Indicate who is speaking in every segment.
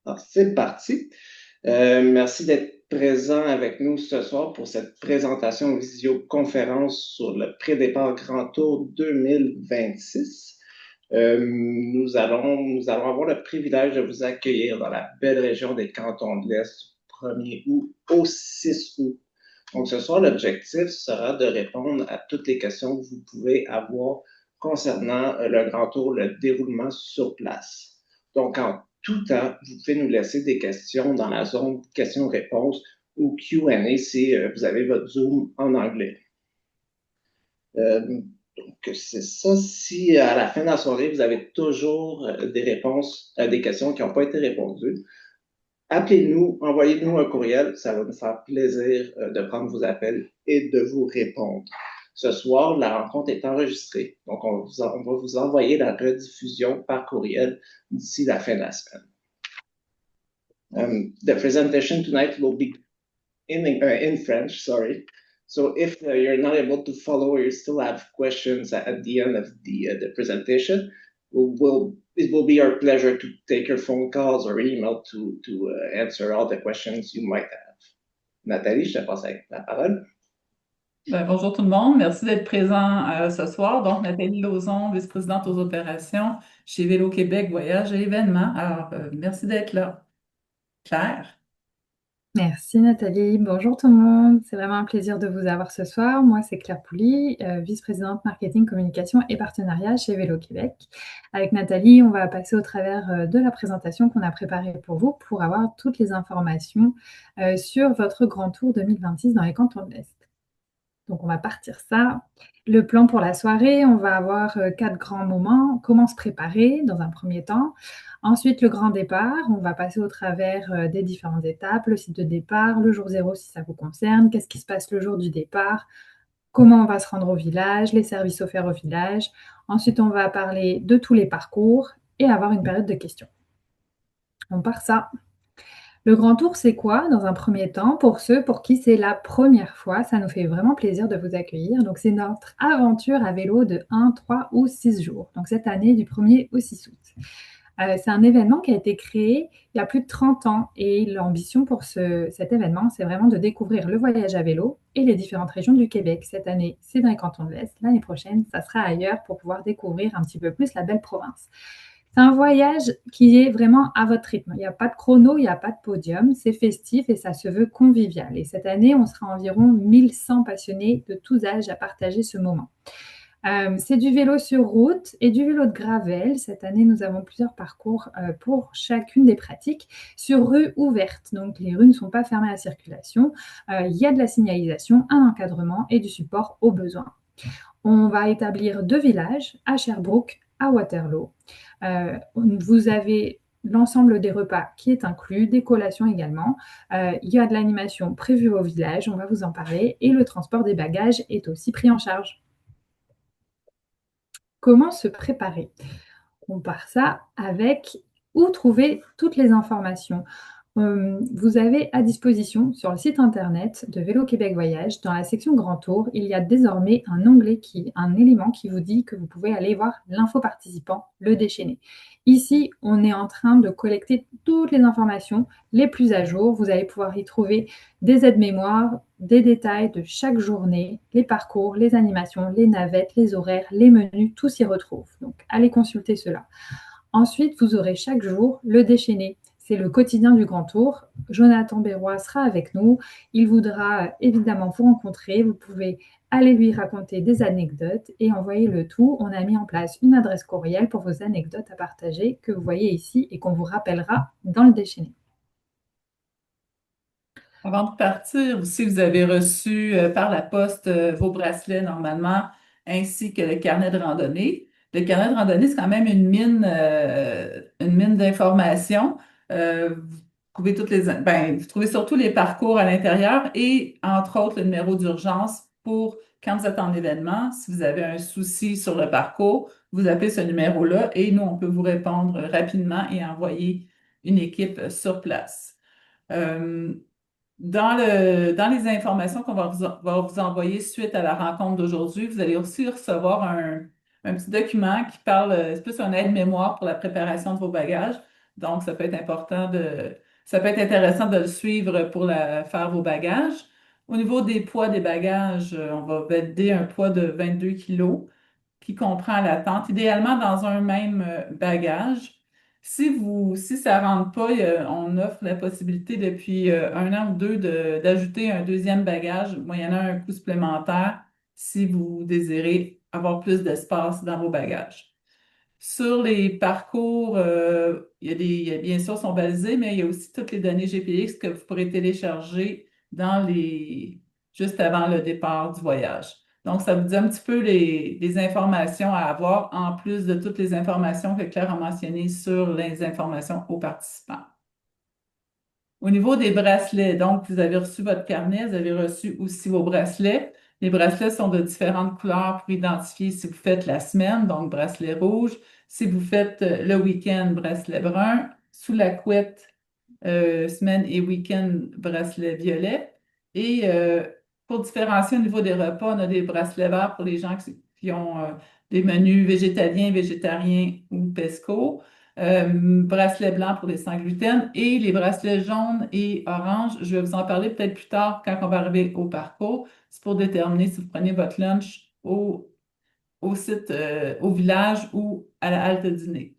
Speaker 1: Alors, c'est parti. Merci d'être présent avec nous ce soir pour cette présentation visioconférence sur le pré-départ Grand Tour 2026. Nous allons avoir le privilège de vous accueillir dans la belle région des Cantons de l'Est du 1er août au 6 août. Donc, ce soir, l'objectif sera de répondre à toutes les questions que vous pouvez avoir concernant le Grand Tour, le déroulement sur place. Donc, en tout temps, vous pouvez nous laisser des questions dans la zone questions-réponses ou Q&A si vous avez votre Zoom en anglais. Donc, c'est ça. Si à la fin de la soirée, vous avez toujours des réponses à des questions qui n'ont pas été répondues, appelez-nous, envoyez-nous un courriel. Ça va nous faire plaisir de prendre vos appels et de vous répondre. Ce soir, la rencontre est enregistrée. Donc, on va vous envoyer la rediffusion par courriel d'ici la fin de la semaine. The presentation tonight will be in French, sorry. So if you're not able to follow or you still have questions at the end of the presentation, it will be our pleasure to take your phone calls or email to answer all the questions you might have. Nathalie, je te passe la parole.
Speaker 2: Bonjour tout le monde, merci d'être présent ce soir. Donc, Nathalie Lauzon, vice-présidente aux opérations chez Vélo Québec Voyage et événements. Alors, merci d'être là. Claire?
Speaker 3: Merci Nathalie. Bonjour tout le monde. C'est vraiment un plaisir de vous avoir ce soir. Moi, c'est Claire Pouly, vice-présidente marketing, communication et partenariat chez Vélo Québec. Avec Nathalie, on va passer au travers de la présentation qu'on a préparée pour vous pour avoir toutes les informations sur votre Grand Tour 2026 dans les Cantons de l'Est. Donc, on va partir ça. Le plan pour la soirée, on va avoir 4 grands moments. Comment se préparer dans un premier temps. Ensuite, le grand départ. On va passer au travers des différentes étapes. Le site de départ, le jour 0 si ça vous concerne. Qu'est-ce qui se passe le jour du départ. Comment on va se rendre au village. Les services offerts au village. Ensuite, on va parler de tous les parcours et avoir une période de questions. On part ça. Le Grand Tour, c'est quoi dans un premier temps? Pour ceux pour qui c'est la première fois, ça nous fait vraiment plaisir de vous accueillir. Donc, c'est notre aventure à vélo de 1, 3 ou 6 jours. Donc, cette année, du 1er au 6 août. C'est un événement qui a été créé il y a plus de 30 ans et l'ambition pour cet événement, c'est vraiment de découvrir le voyage à vélo et les différentes régions du Québec. Cette année, c'est dans les Cantons de l'Est. L'année prochaine, ça sera ailleurs pour pouvoir découvrir un petit peu plus la belle province. C'est un voyage qui est vraiment à votre rythme. Il n'y a pas de chrono, il n'y a pas de podium. C'est festif et ça se veut convivial. Et cette année, on sera environ 1100 passionnés de tous âges à partager ce moment. C'est du vélo sur route et du vélo de gravel. Cette année, nous avons plusieurs parcours pour chacune des pratiques sur rue ouverte. Donc, les rues ne sont pas fermées à la circulation. Il y a de la signalisation, un encadrement et du support aux besoins. On va établir 2 villages, à Sherbrooke, à Waterloo. Vous avez l'ensemble des repas qui est inclus, des collations également. Il y a de l'animation prévue au village, on va vous en parler, et le transport des bagages est aussi pris en charge. Comment se préparer? On part ça avec où trouver toutes les informations. Vous avez à disposition sur le site internet de Vélo Québec Voyage, dans la section Grand Tour, il y a désormais un élément qui vous dit que vous pouvez aller voir l'info participant, le déchaîné. Ici, on est en train de collecter toutes les informations les plus à jour. Vous allez pouvoir y trouver des aides-mémoires, des détails de chaque journée, les parcours, les animations, les navettes, les horaires, les menus, tout s'y retrouve. Donc, allez consulter cela. Ensuite, vous aurez chaque jour le déchaîné. C'est le quotidien du Grand Tour. Jonathan Berroy sera avec nous. Il voudra évidemment vous rencontrer. Vous pouvez aller lui raconter des anecdotes et envoyer le tout. On a mis en place une adresse courriel pour vos anecdotes à partager que vous voyez ici et qu'on vous rappellera dans le déchaîné.
Speaker 2: Avant de partir, si vous avez reçu par la poste vos bracelets normalement, ainsi que le carnet de randonnée. Le carnet de randonnée, c'est quand même une mine d'informations. Vous trouvez vous trouvez surtout les parcours à l'intérieur et, entre autres, le numéro d'urgence pour quand vous êtes en événement. Si vous avez un souci sur le parcours, vous appelez ce numéro-là et nous, on peut vous répondre rapidement et envoyer une équipe sur place. Dans les informations qu'on va vous envoyer suite à la rencontre d'aujourd'hui, vous allez aussi recevoir un petit document qui parle, c'est plus un aide-mémoire pour la préparation de vos bagages. Donc, ça peut être intéressant de le suivre pour faire vos bagages. Au niveau des poids des bagages, on va valider un poids de 22 kilos qui comprend la tente, idéalement dans un même bagage. Si ça rentre pas, on offre la possibilité depuis 1 an ou 2 d'ajouter un deuxième bagage, moyennant un coût supplémentaire si vous désirez avoir plus d'espace dans vos bagages. Sur les parcours, bien sûr, sont balisés, mais il y a aussi toutes les données GPX que vous pourrez télécharger juste avant le départ du voyage. Donc, ça vous dit un petit peu les informations à avoir en plus de toutes les informations que Claire a mentionnées sur les informations aux participants. Au niveau des bracelets, donc, vous avez reçu votre carnet, vous avez reçu aussi vos bracelets. Les bracelets sont de différentes couleurs pour identifier si vous faites la semaine, donc bracelet rouge. Si vous faites le week-end, bracelet brun. Sous la couette, semaine et week-end, bracelet violet. Et pour différencier au niveau des repas, on a des bracelets verts pour les gens qui ont des menus végétaliens, végétariens ou pesco. Bracelet blanc pour les sans gluten et les bracelets jaunes et orange. Je vais vous en parler peut-être plus tard quand on va arriver au parcours. C'est pour déterminer si vous prenez votre lunch au site, au village ou à la halte dîner.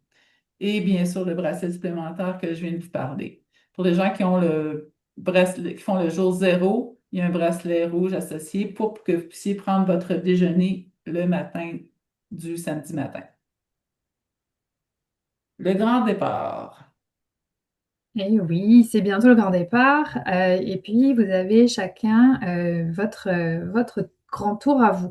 Speaker 2: Et bien sûr, le bracelet supplémentaire que je viens de vous parler. Pour les gens qui ont le bracelet, qui font le jour zéro, il y a un bracelet rouge associé pour que vous puissiez prendre votre déjeuner le matin du samedi matin. Le grand départ.
Speaker 3: Et oui, c'est bientôt le grand départ. Et puis, vous avez chacun votre grand tour à vous.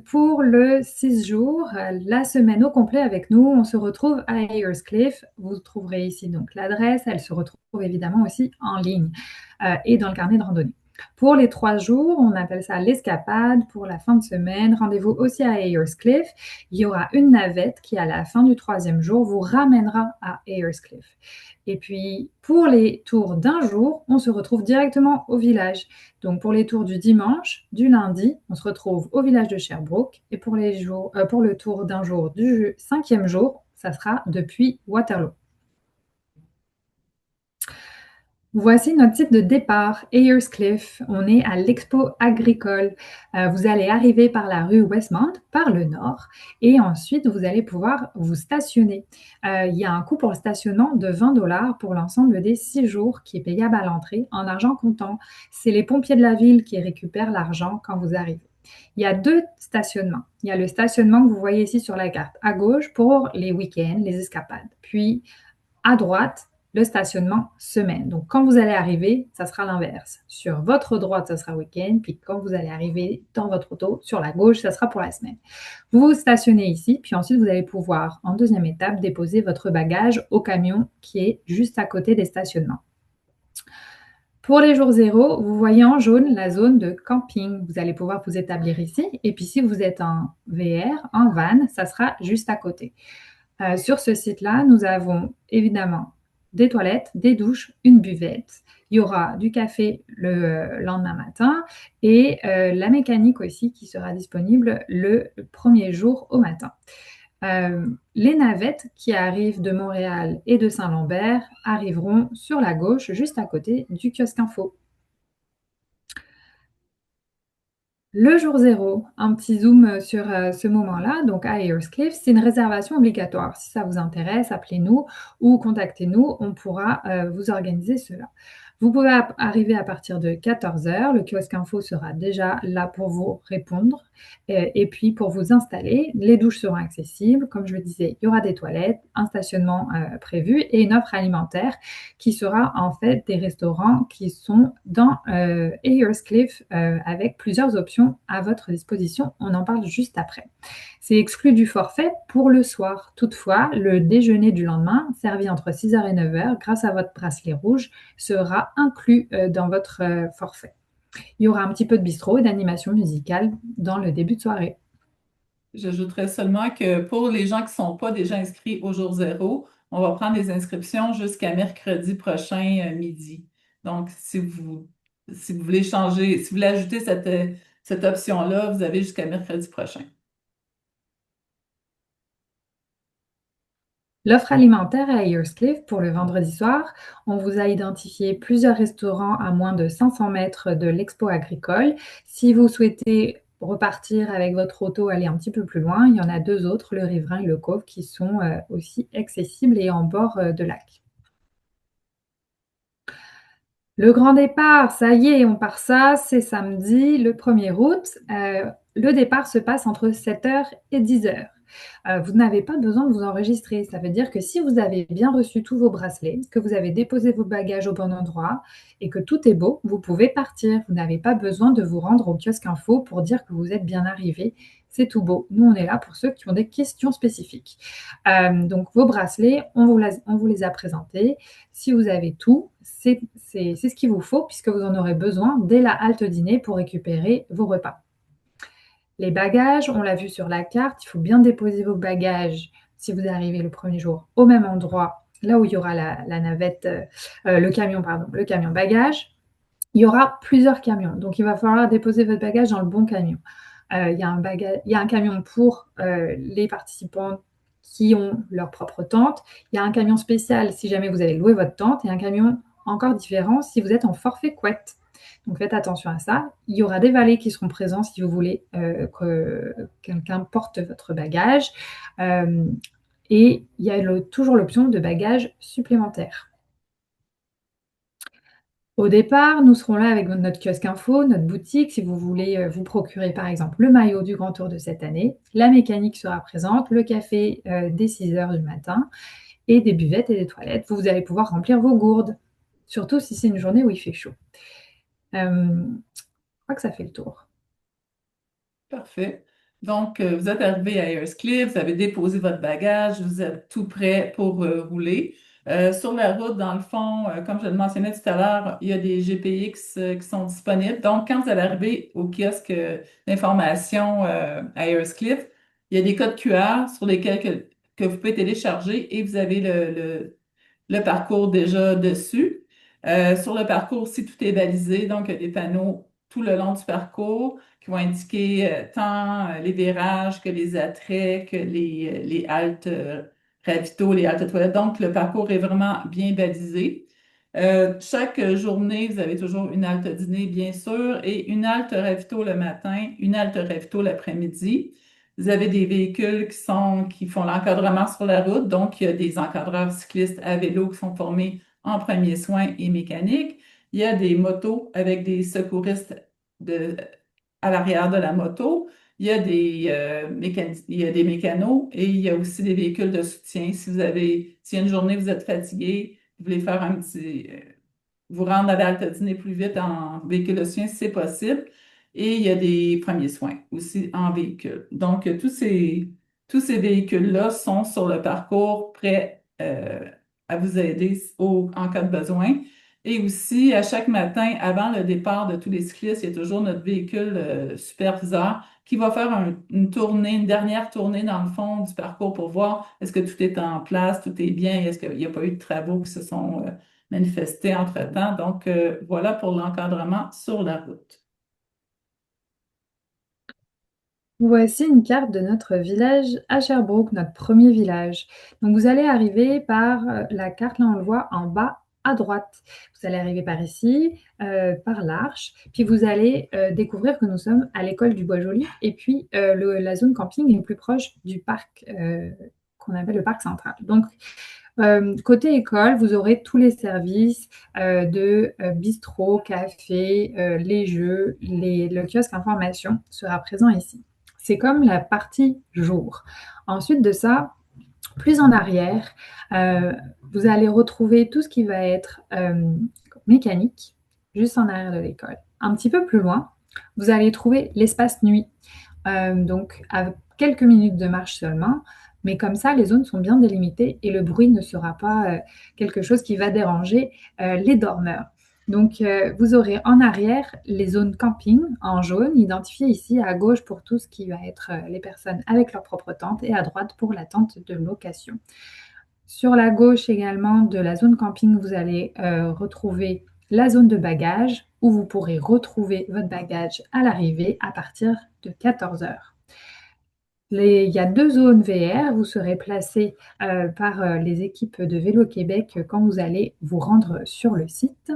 Speaker 3: Pour le 6 jours, la semaine au complet avec nous, on se retrouve à Ayers Cliff. Vous trouverez ici donc l'adresse. Elle se retrouve évidemment aussi en ligne et dans le carnet de randonnée. Pour les 3 jours, on appelle ça l'escapade. Pour la fin de semaine, rendez-vous aussi à Ayers Cliff. Il y aura une navette qui, à la fin du 3e jour, vous ramènera à Ayers Cliff. Et puis, pour les tours d'un jour, on se retrouve directement au village. Donc, pour les tours du dimanche, du lundi, on se retrouve au village de Sherbrooke. Et pour le tour d'un jour du 5e jour, ça sera depuis Waterloo. Voici notre site de départ, Ayers Cliff. On est à l'Expo agricole. Vous allez arriver par la rue Westmount, par le nord, et ensuite vous allez pouvoir vous stationner. Il y a un coût pour le stationnement de 20 $ pour l'ensemble des 6 jours qui est payable à l'entrée en argent comptant. C'est les pompiers de la ville qui récupèrent l'argent quand vous arrivez. Il y a 2 stationnements. Il y a le stationnement que vous voyez ici sur la carte à gauche pour les week-ends, les escapades. Puis à droite, le stationnement semaine. Donc, quand vous allez arriver, ça sera l'inverse. Sur votre droite, ça sera week-end, puis quand vous allez arriver dans votre auto, sur la gauche, ça sera pour la semaine. Vous vous stationnez ici, puis ensuite, vous allez pouvoir, en deuxième étape, déposer votre bagage au camion qui est juste à côté des stationnements. Pour les jours zéro, vous voyez en jaune la zone de camping. Vous allez pouvoir vous établir ici. Et puis, si vous êtes en VR, en van, ça sera juste à côté. Sur ce site-là, nous avons évidemment des toilettes, des douches, une buvette. Il y aura du café le lendemain matin et la mécanique aussi qui sera disponible le premier jour au matin. Les navettes qui arrivent de Montréal et de Saint-Lambert arriveront sur la gauche, juste à côté du kiosque info. Le jour zéro, un petit zoom sur ce moment-là, donc à Ayers Cliff, c'est une réservation obligatoire. Si ça vous intéresse, appelez-nous ou contactez-nous, on pourra vous organiser cela. Vous pouvez arriver à partir de 14 h. Le kiosque info sera déjà là pour vous répondre et puis pour vous installer. Les douches seront accessibles. Comme je le disais, il y aura des toilettes, un stationnement prévu et une offre alimentaire qui sera en fait des restaurants qui sont dans Ayers Cliff avec plusieurs options à votre disposition. On en parle juste après. C'est exclu du forfait pour le soir. Toutefois, le déjeuner du lendemain, servi entre 6 h et 9 h, grâce à votre bracelet rouge, sera inclus dans votre forfait. Il y aura un petit peu de bistrot et d'animation musicale dans le début de soirée.
Speaker 2: J'ajouterais seulement que pour les gens qui ne sont pas déjà inscrits au jour zéro, on va prendre les inscriptions jusqu'à mercredi prochain midi. Donc, si vous voulez changer, si vous voulez ajouter cette option-là, vous avez jusqu'à mercredi prochain.
Speaker 3: L'offre alimentaire à Eyerscliff pour le vendredi soir, on vous a identifié plusieurs restaurants à moins de 500 mètres de l'expo agricole. Si vous souhaitez repartir avec votre auto, aller un petit peu plus loin, il y en a deux autres, le Riverain et le Cove, qui sont aussi accessibles et en bord de lac. Le grand départ, ça y est, on part ça, c'est samedi, le 1er août. Le départ se passe entre 7h et 10h. Vous n'avez pas besoin de vous enregistrer. Ça veut dire que si vous avez bien reçu tous vos bracelets, que vous avez déposé vos bagages au bon endroit et que tout est beau, vous pouvez partir. Vous n'avez pas besoin de vous rendre au kiosque info pour dire que vous êtes bien arrivé. C'est tout beau. Nous, on est là pour ceux qui ont des questions spécifiques. Donc, vos bracelets, on vous les a présentés. Si vous avez tout, c'est ce qu'il vous faut puisque vous en aurez besoin dès la halte dîner pour récupérer vos repas. Les bagages, on l'a vu sur la carte, il faut bien déposer vos bagages si vous arrivez le premier jour au même endroit, là où il y aura la navette, le camion bagage. Il y aura plusieurs camions, donc il va falloir déposer votre bagage dans le bon camion. Il y a un camion pour les participants qui ont leur propre tente. Il y a un camion spécial si jamais vous allez louer votre tente et un camion encore différent si vous êtes en forfait couette. Donc faites attention à ça. Il y aura des valets qui seront présents si vous voulez que quelqu'un porte votre bagage. Et il y a toujours l'option de bagage supplémentaire. Au départ, nous serons là avec notre kiosque info, notre boutique, si vous voulez vous procurer par exemple le maillot du Grand Tour de cette année. La mécanique sera présente, le café dès 6h du matin et des buvettes et des toilettes. Vous allez pouvoir remplir vos gourdes, surtout si c'est une journée où il fait chaud. Je crois que ça fait le tour.
Speaker 2: Parfait. Donc, vous êtes arrivé à Eyerscliff, vous avez déposé votre bagage, vous êtes tout prêt pour rouler. Sur la route, dans le fond, comme je le mentionnais tout à l'heure, il y a des GPX qui sont disponibles. Donc, quand vous allez arriver au kiosque d'information à Eyerscliff, il y a des codes QR sur lesquels que vous pouvez télécharger et vous avez le parcours déjà dessus. Sur le parcours aussi, tout est balisé, donc il y a des panneaux tout le long du parcours qui vont indiquer tant les virages que les attraits, que les haltes ravitaux, les haltes toilettes. Donc, le parcours est vraiment bien balisé. Chaque journée, vous avez toujours une halte dîner, bien sûr, et une halte ravito le matin, une halte ravito l'après-midi. Vous avez des véhicules qui font l'encadrement sur la route, donc il y a des encadreurs cyclistes à vélo qui sont formés en premiers soins et mécanique. Il y a des motos avec des secouristes de, à l'arrière de la moto. Il y a il y a des mécanos et il y a aussi des véhicules de soutien. Si une journée vous êtes fatigué, vous voulez faire vous rendre à l'Alta-Dîner plus vite en véhicule de soutien, c'est possible. Et il y a des premiers soins aussi en véhicule. Donc, tous ces véhicules-là sont sur le parcours prêts à vous aider en cas de besoin. Et aussi, à chaque matin, avant le départ de tous les cyclistes, il y a toujours notre véhicule superviseur qui va faire une tournée, une dernière tournée dans le fond du parcours pour voir est-ce que tout est en place, tout est bien, est-ce qu'il n'y a pas eu de travaux qui se sont manifestés entre-temps. Donc, voilà pour l'encadrement sur la route.
Speaker 3: Voici une carte de notre village à Sherbrooke, notre premier village. Donc vous allez arriver par la carte, là on le voit en bas à droite. Vous allez arriver par ici, par l'Arche, puis vous allez découvrir que nous sommes à l'école du Bois-Joli et puis la zone camping est plus proche du parc qu'on appelle le parc central. Donc côté école, vous aurez tous les services de bistrot, café, les jeux, le kiosque information sera présent ici. C'est comme la partie jour. Ensuite de ça, plus en arrière, vous allez retrouver tout ce qui va être mécanique, juste en arrière de l'école. Un petit peu plus loin, vous allez trouver l'espace nuit. Donc, à quelques minutes de marche seulement, mais comme ça, les zones sont bien délimitées et le bruit ne sera pas quelque chose qui va déranger les dormeurs. Donc, vous aurez en arrière les zones camping en jaune, identifiées ici à gauche pour tout ce qui va être les personnes avec leur propre tente et à droite pour la tente de location. Sur la gauche également de la zone camping, vous allez retrouver la zone de bagages où vous pourrez retrouver votre bagage à l'arrivée à partir de 14h. Il y a 2 zones VR. Vous serez placés par les équipes de Vélo Québec quand vous allez vous rendre sur le site.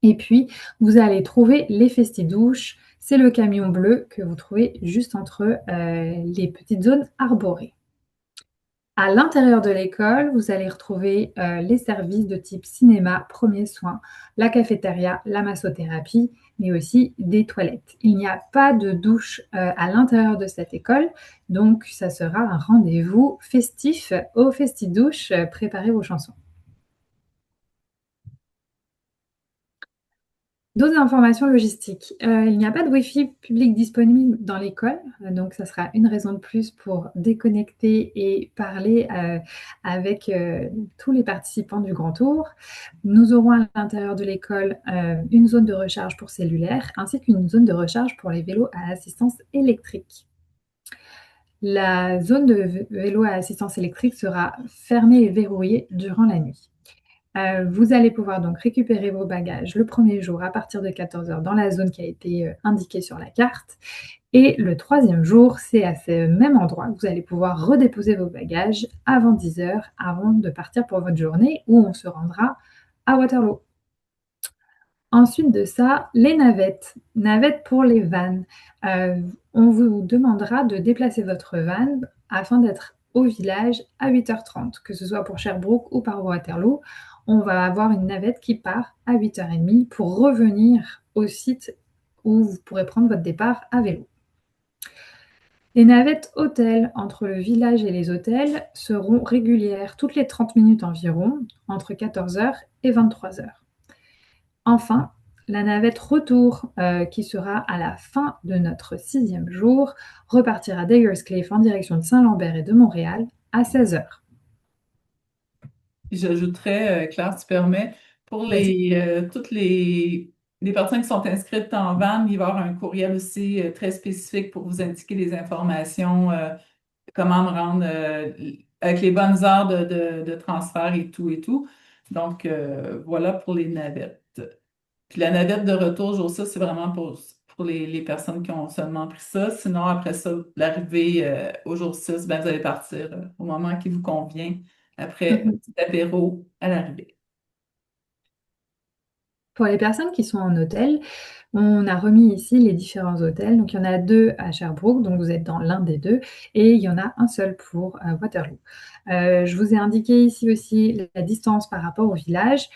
Speaker 3: Et puis, vous allez trouver les Festidouches. C'est le camion bleu que vous trouvez juste entre les petites zones arborées. À l'intérieur de l'école, vous allez retrouver les services de type cinéma, premiers soins, la cafétéria, la massothérapie, mais aussi des toilettes. Il n'y a pas de douche à l'intérieur de cette école, donc ça sera un rendez-vous festif au Festidouche. Préparez vos chansons. D'autres informations logistiques. Il n'y a pas de Wi-Fi public disponible dans l'école, donc ça sera une raison de plus pour déconnecter et parler avec tous les participants du Grand Tour. Nous aurons à l'intérieur de l'école une zone de recharge pour cellulaires ainsi qu'une zone de recharge pour les vélos à assistance électrique. La zone de vélo à assistance électrique sera fermée et verrouillée durant la nuit. Vous allez pouvoir donc récupérer vos bagages le premier jour à partir de 14h dans la zone qui a été indiquée sur la carte. Et le troisième jour, c'est à ce même endroit que vous allez pouvoir redéposer vos bagages avant 10h, avant de partir pour votre journée où on se rendra à Waterloo. Ensuite de ça, les navettes. Navettes pour les vannes. On vous demandera de déplacer votre van afin d'être au village à 8h30, que ce soit pour Sherbrooke ou par Waterloo. On va avoir une navette qui part à 8h30 pour revenir au site où vous pourrez prendre votre départ à vélo. Les navettes hôtels entre le village et les hôtels seront régulières toutes les 30 minutes environ, entre 14h et 23h. Enfin, la navette retour, qui sera à la fin de notre 6e jour, repartira d'Ayer's-Cliff en direction de Saint-Lambert et de Montréal à 16h.
Speaker 2: J'ajouterais, Claire, si tu permets, pour
Speaker 3: Vas-y.
Speaker 2: toutes les personnes qui sont inscrites en van, il va y avoir un courriel aussi très spécifique pour vous indiquer les informations, comment me rendre avec les bonnes heures de transfert et tout et tout. Donc, voilà pour les navettes. Puis la navette de retour, jour ça, c'est vraiment pour les personnes qui ont seulement pris ça. Sinon, après ça, l'arrivée au jour 6, ben, vous allez partir au moment qui vous convient, après un
Speaker 3: Mmh.
Speaker 2: petit apéro à l'arrivée.
Speaker 3: Pour les personnes qui sont en hôtel, on a remis ici les différents hôtels. Donc, il y en a 2 à Sherbrooke, donc vous êtes dans l'un des 2, et il y en a un seul pour Waterloo. Je vous ai indiqué ici aussi la distance par rapport au village,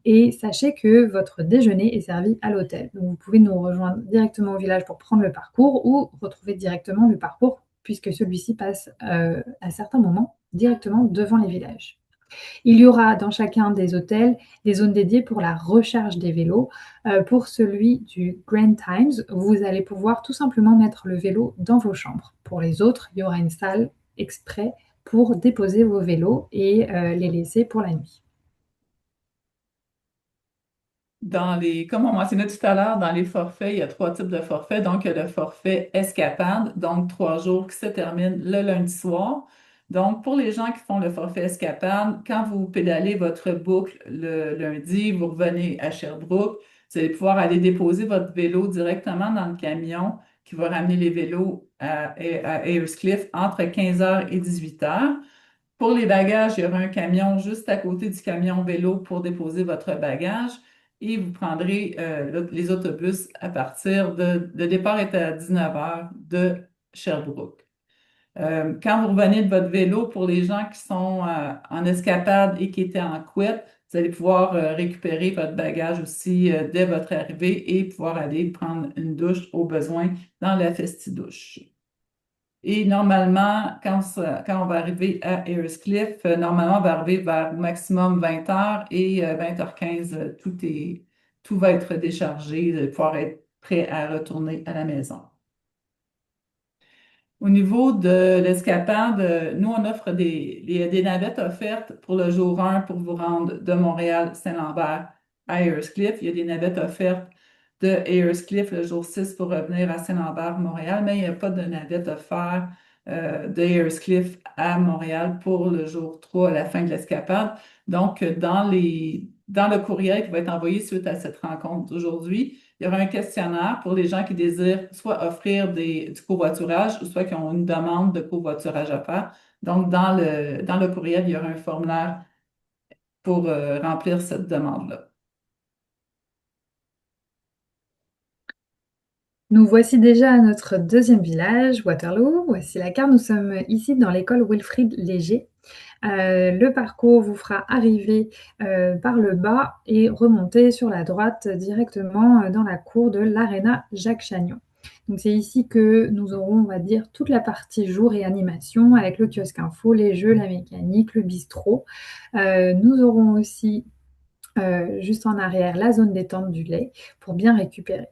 Speaker 3: et sachez que votre déjeuner est servi à l'hôtel. Donc, vous pouvez nous rejoindre directement au village pour prendre le parcours ou retrouver directement le parcours puisque celui-ci passe à certains moments directement devant les villages. Il y aura dans chacun des hôtels des zones dédiées pour la recharge des vélos. Pour celui du Grand Times, vous allez pouvoir tout simplement mettre le vélo dans vos chambres. Pour les autres, il y aura une salle exprès pour déposer vos vélos et les laisser pour la nuit.
Speaker 2: Comme on mentionnait tout à l'heure, dans les forfaits, il y a 3 types de forfaits. Donc, il y a le forfait escapade, donc 3 jours qui se terminent le lundi soir. Donc, pour les gens qui font le forfait escapade, quand vous pédalez votre boucle le lundi, vous revenez à Sherbrooke, vous allez pouvoir aller déposer votre vélo directement dans le camion qui va ramener les vélos à Ayer's-Cliff entre 15h et 18h. Pour les bagages, il y aura un camion juste à côté du camion vélo pour déposer votre bagage et vous prendrez les autobus à partir le départ est à 19h de Sherbrooke. Quand vous revenez de votre vélo, pour les gens qui sont en escapade et qui étaient en couette, vous allez pouvoir récupérer votre bagage aussi dès votre arrivée et pouvoir aller prendre une douche au besoin dans la Festidouche. Et normalement, quand on va arriver à Ayer's-Cliff, normalement, on va arriver vers maximum 20h et 20h15, tout va être déchargé, vous allez pouvoir être prêt à retourner à la maison. Au niveau de l'escapade, nous, on offre des navettes offertes pour le jour 1 pour vous rendre de Montréal-Saint-Lambert à Ayer's-Cliff. Il y a des navettes offertes de Ayer's-Cliff le jour 6 pour revenir à Saint-Lambert-Montréal, mais il n'y a pas de navette offerte de Ayers à Montréal pour le jour 3 à la fin de l'escapade. Donc, dans le courriel qui va être envoyé suite à cette rencontre d'aujourd'hui, il y aura un questionnaire pour les gens qui désirent soit offrir du covoiturage ou soit qui ont une demande de covoiturage à faire. Donc, dans le courriel, il y aura un formulaire pour remplir cette demande-là.
Speaker 3: Nous voici déjà à notre deuxième village, Waterloo. Voici la carte. Nous sommes ici dans l'école Wilfrid Léger. Le parcours vous fera arriver par le bas et remonter sur la droite directement dans la cour de l'Arena Jacques Chagnon. Donc c'est ici que nous aurons, on va dire, toute la partie jour et animation avec le kiosque info, les jeux, la mécanique, le bistrot. Nous aurons aussi juste en arrière la zone détente du lait pour bien récupérer.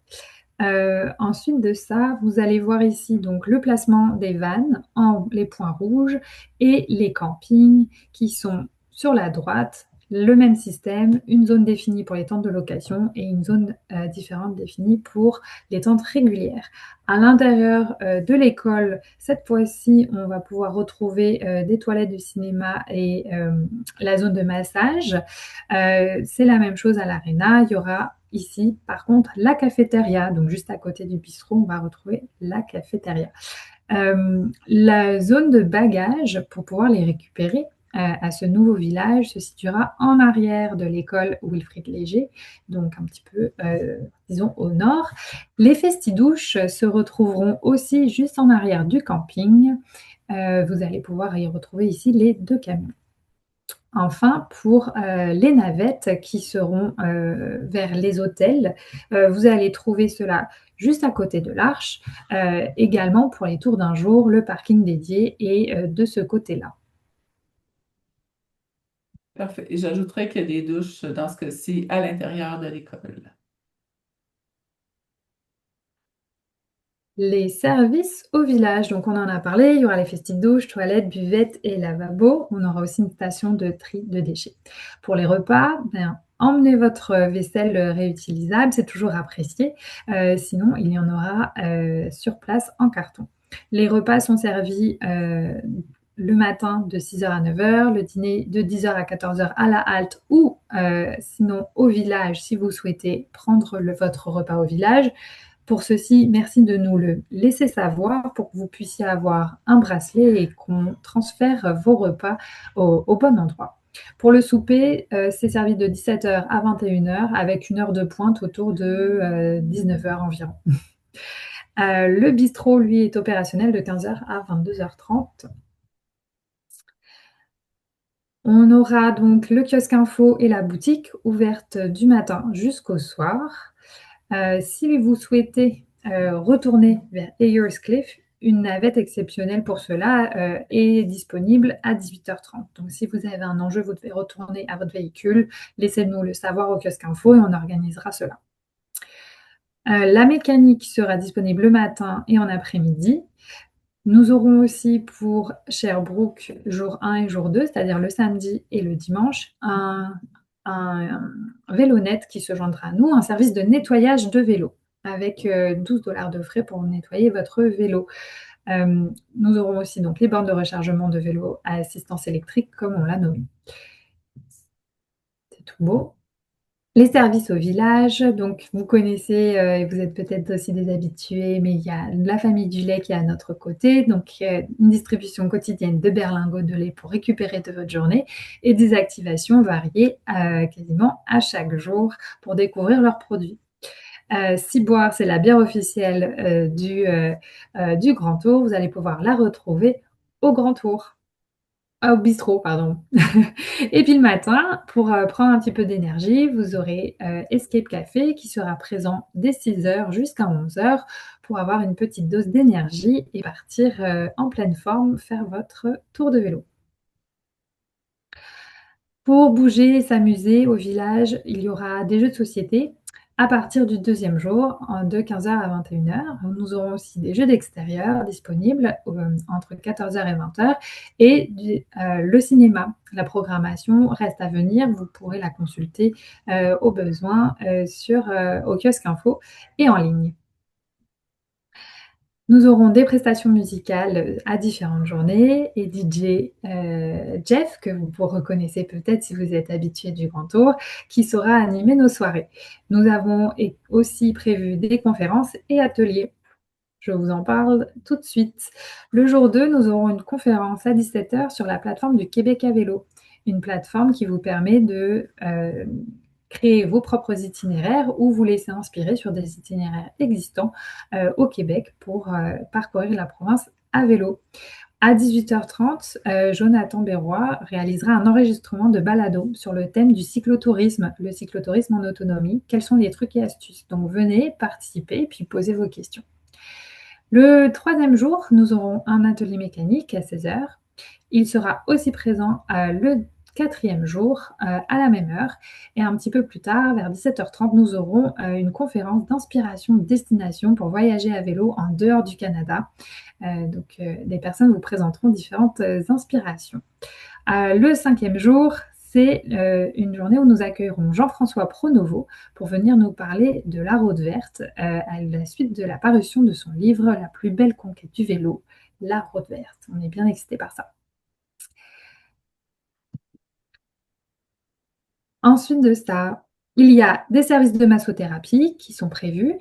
Speaker 3: Ensuite de ça, vous allez voir ici donc le placement des vannes en les points rouges et les campings qui sont sur la droite. Le même système, une zone définie pour les tentes de location et une zone différente définie pour les tentes régulières. À l'intérieur de l'école, cette fois-ci, on va pouvoir retrouver des toilettes de cinéma et la zone de massage. C'est la même chose à l'Arena. Il y aura ici, par contre, la cafétéria. Donc, juste à côté du bistrot, on va retrouver la cafétéria. La zone de bagages, pour pouvoir les récupérer à ce nouveau village, se situera en arrière de l'école Wilfrid Léger, donc un petit peu, disons, au nord. Les festidouches se retrouveront aussi juste en arrière du camping. Vous allez pouvoir y retrouver ici les 2 camions. Enfin, pour les navettes qui seront vers les hôtels, vous allez trouver cela juste à côté de l'Arche. Également pour les tours d'un jour, le parking dédié est de ce côté-là.
Speaker 2: Parfait. Et j'ajouterais qu'il y a des douches dans ce cas-ci à l'intérieur de l'école.
Speaker 3: Les services au village, donc on en a parlé, il y aura les festidouches, toilettes, buvettes et lavabo. On aura aussi une station de tri de déchets. Pour les repas, emmenez votre vaisselle réutilisable, c'est toujours apprécié. Sinon, il y en aura sur place en carton. Les repas sont servis le matin de 6h à 9h, le dîner de 10h à 14h à la halte ou sinon au village si vous souhaitez prendre votre repas au village. Pour ceci, merci de nous le laisser savoir pour que vous puissiez avoir un bracelet et qu'on transfère vos repas au bon endroit. Pour le souper, c'est servi de 17h à 21h avec une heure de pointe autour de 19h environ. Le bistrot, lui, est opérationnel de 15h à 22h30. On aura donc le kiosque info et la boutique ouverte du matin jusqu'au soir. Si vous souhaitez retourner vers Ayers Cliff, une navette exceptionnelle pour cela est disponible à 18h30. Donc si vous avez un enjeu, vous devez retourner à votre véhicule, laissez-nous le savoir au kiosque info et on organisera cela. La mécanique sera disponible le matin et en après-midi. Nous aurons aussi pour Sherbrooke jour 1 et jour 2, c'est-à-dire le samedi et le dimanche, un VéloNet qui se joindra à nous, un service de nettoyage de vélo avec 12 $ de frais pour nettoyer votre vélo. Nous aurons aussi donc les bornes de rechargement de vélo à assistance électrique comme on l'a nommé. C'est tout beau. Les services au village, donc vous connaissez et vous êtes peut-être aussi des habitués, mais il y a la famille du lait qui est à notre côté, donc une distribution quotidienne de berlingots de lait pour récupérer de votre journée et des activations variées quasiment à chaque jour pour découvrir leurs produits. Ciboire, c'est la bière officielle du Grand Tour. Vous allez pouvoir la retrouver au Grand Tour. Ah, au bistrot, pardon. Et puis le matin, pour prendre un petit peu d'énergie, vous aurez Escape Café qui sera présent dès 6h jusqu'à 11h pour avoir une petite dose d'énergie et partir en pleine forme faire votre tour de vélo. Pour bouger et s'amuser au village, il y aura des jeux de société à partir du deuxième jour, de 15h à 21h. Nous aurons aussi des jeux d'extérieur disponibles entre 14h et 20h et le cinéma. La programmation reste à venir, vous pourrez la consulter au besoin au kiosque info et en ligne. Nous aurons des prestations musicales à différentes journées et DJ Jeff, que vous reconnaissez peut-être si vous êtes habitué du Grand Tour, qui saura animer nos soirées. Nous avons aussi prévu des conférences et ateliers. Je vous en parle tout de suite. Le jour 2, nous aurons une conférence à 17 heures sur la plateforme du Québec à vélo, une plateforme qui vous permet de créer vos propres itinéraires ou vous laisser inspirer sur des itinéraires existants au Québec pour parcourir la province à vélo. À 18h30, Jonathan Berroy réalisera un enregistrement de balado sur le thème du cyclotourisme, le cyclotourisme en autonomie. Quels sont les trucs et astuces? Donc venez participer et puis posez vos questions. Le troisième jour, nous aurons un atelier mécanique à 16 heures. Il sera aussi présent le quatrième jour à la même heure. Et un petit peu plus tard, vers 17h30, nous aurons une conférence d'inspiration destination pour voyager à vélo en dehors du Canada. Des personnes vous présenteront différentes inspirations. Le cinquième jour, c'est une journée où nous accueillerons Jean-François Pronovo pour venir nous parler de la Route verte à la suite de la parution de son livre La plus belle conquête du vélo, la Route verte. On est bien excités par ça. Ensuite de ça, il y a des services de massothérapie qui sont prévus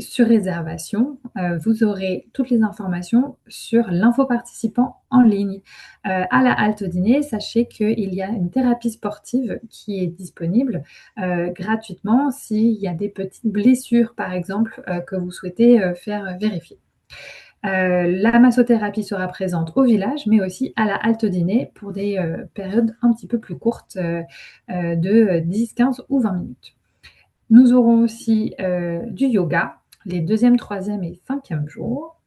Speaker 3: sur réservation. Vous aurez toutes les informations sur l'info participant en ligne. À la halte dîner, sachez qu'il y a une thérapie sportive qui est disponible gratuitement s'il y a des petites blessures, par exemple, que vous souhaitez faire vérifier. La massothérapie sera présente au village, mais aussi à la halte dîner pour des périodes un petit peu plus courtes de 10, 15 ou 20 minutes. Nous aurons aussi du yoga les deuxième, troisième et cinquième jours,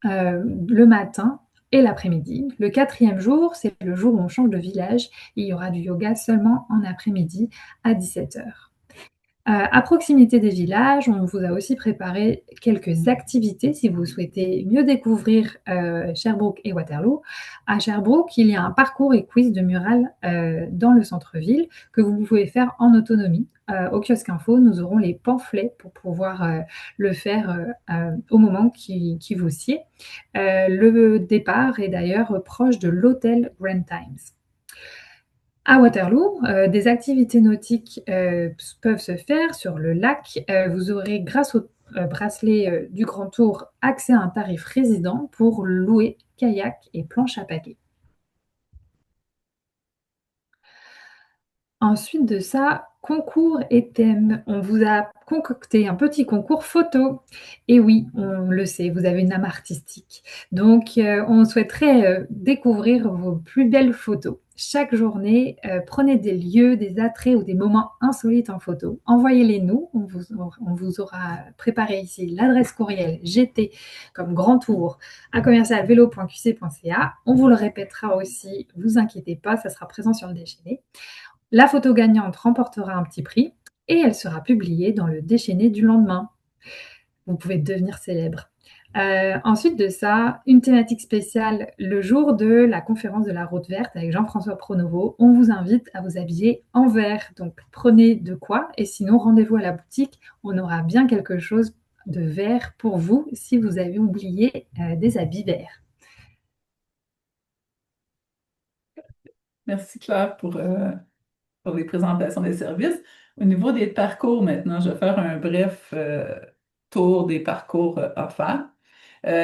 Speaker 3: le matin et l'après-midi. Le quatrième jour, c'est le jour où on change de village. Il y aura du yoga seulement en après-midi à 17 heures. À proximité des villages, on vous a aussi préparé quelques activités si vous souhaitez mieux découvrir Sherbrooke et Waterloo. À Sherbrooke, il y a un parcours et quiz de mural dans le centre-ville que vous pouvez faire en autonomie. Au kiosque info, nous aurons les pamphlets pour pouvoir le faire au moment qui vous sied. Le départ est d'ailleurs proche de l'hôtel Grand Times. À Waterloo, des activités nautiques peuvent se faire sur le lac. Vous aurez, grâce au bracelet du Grand Tour, accès à un tarif résident pour louer kayak et planche à paquets. Ensuite de ça, concours et thèmes. On vous a concocté un petit concours photo. Et oui, on le sait, vous avez une âme artistique. Donc, on souhaiterait découvrir vos plus belles photos. Chaque journée, prenez des lieux, des attraits ou des moments insolites en photo. Envoyez-les nous. On vous aura préparé ici l'adresse courriel GT comme Grand Tour à commercialvélo.qc.ca. On vous le répétera aussi, vous inquiétez pas, ça sera présent sur le déchaîné. La photo gagnante remportera un petit prix et elle sera publiée dans le déchaîné du lendemain. Vous pouvez devenir célèbre. Ensuite de ça, une thématique spéciale le jour de la conférence de la Route verte avec Jean-François Pronovo. On vous invite à vous habiller en vert. Donc prenez de quoi et sinon rendez-vous à la boutique. On aura bien quelque chose de vert pour vous si vous avez oublié des habits verts.
Speaker 2: Merci Claire pour les présentations des services. Au niveau des parcours maintenant, je vais faire un bref tour des parcours offerts.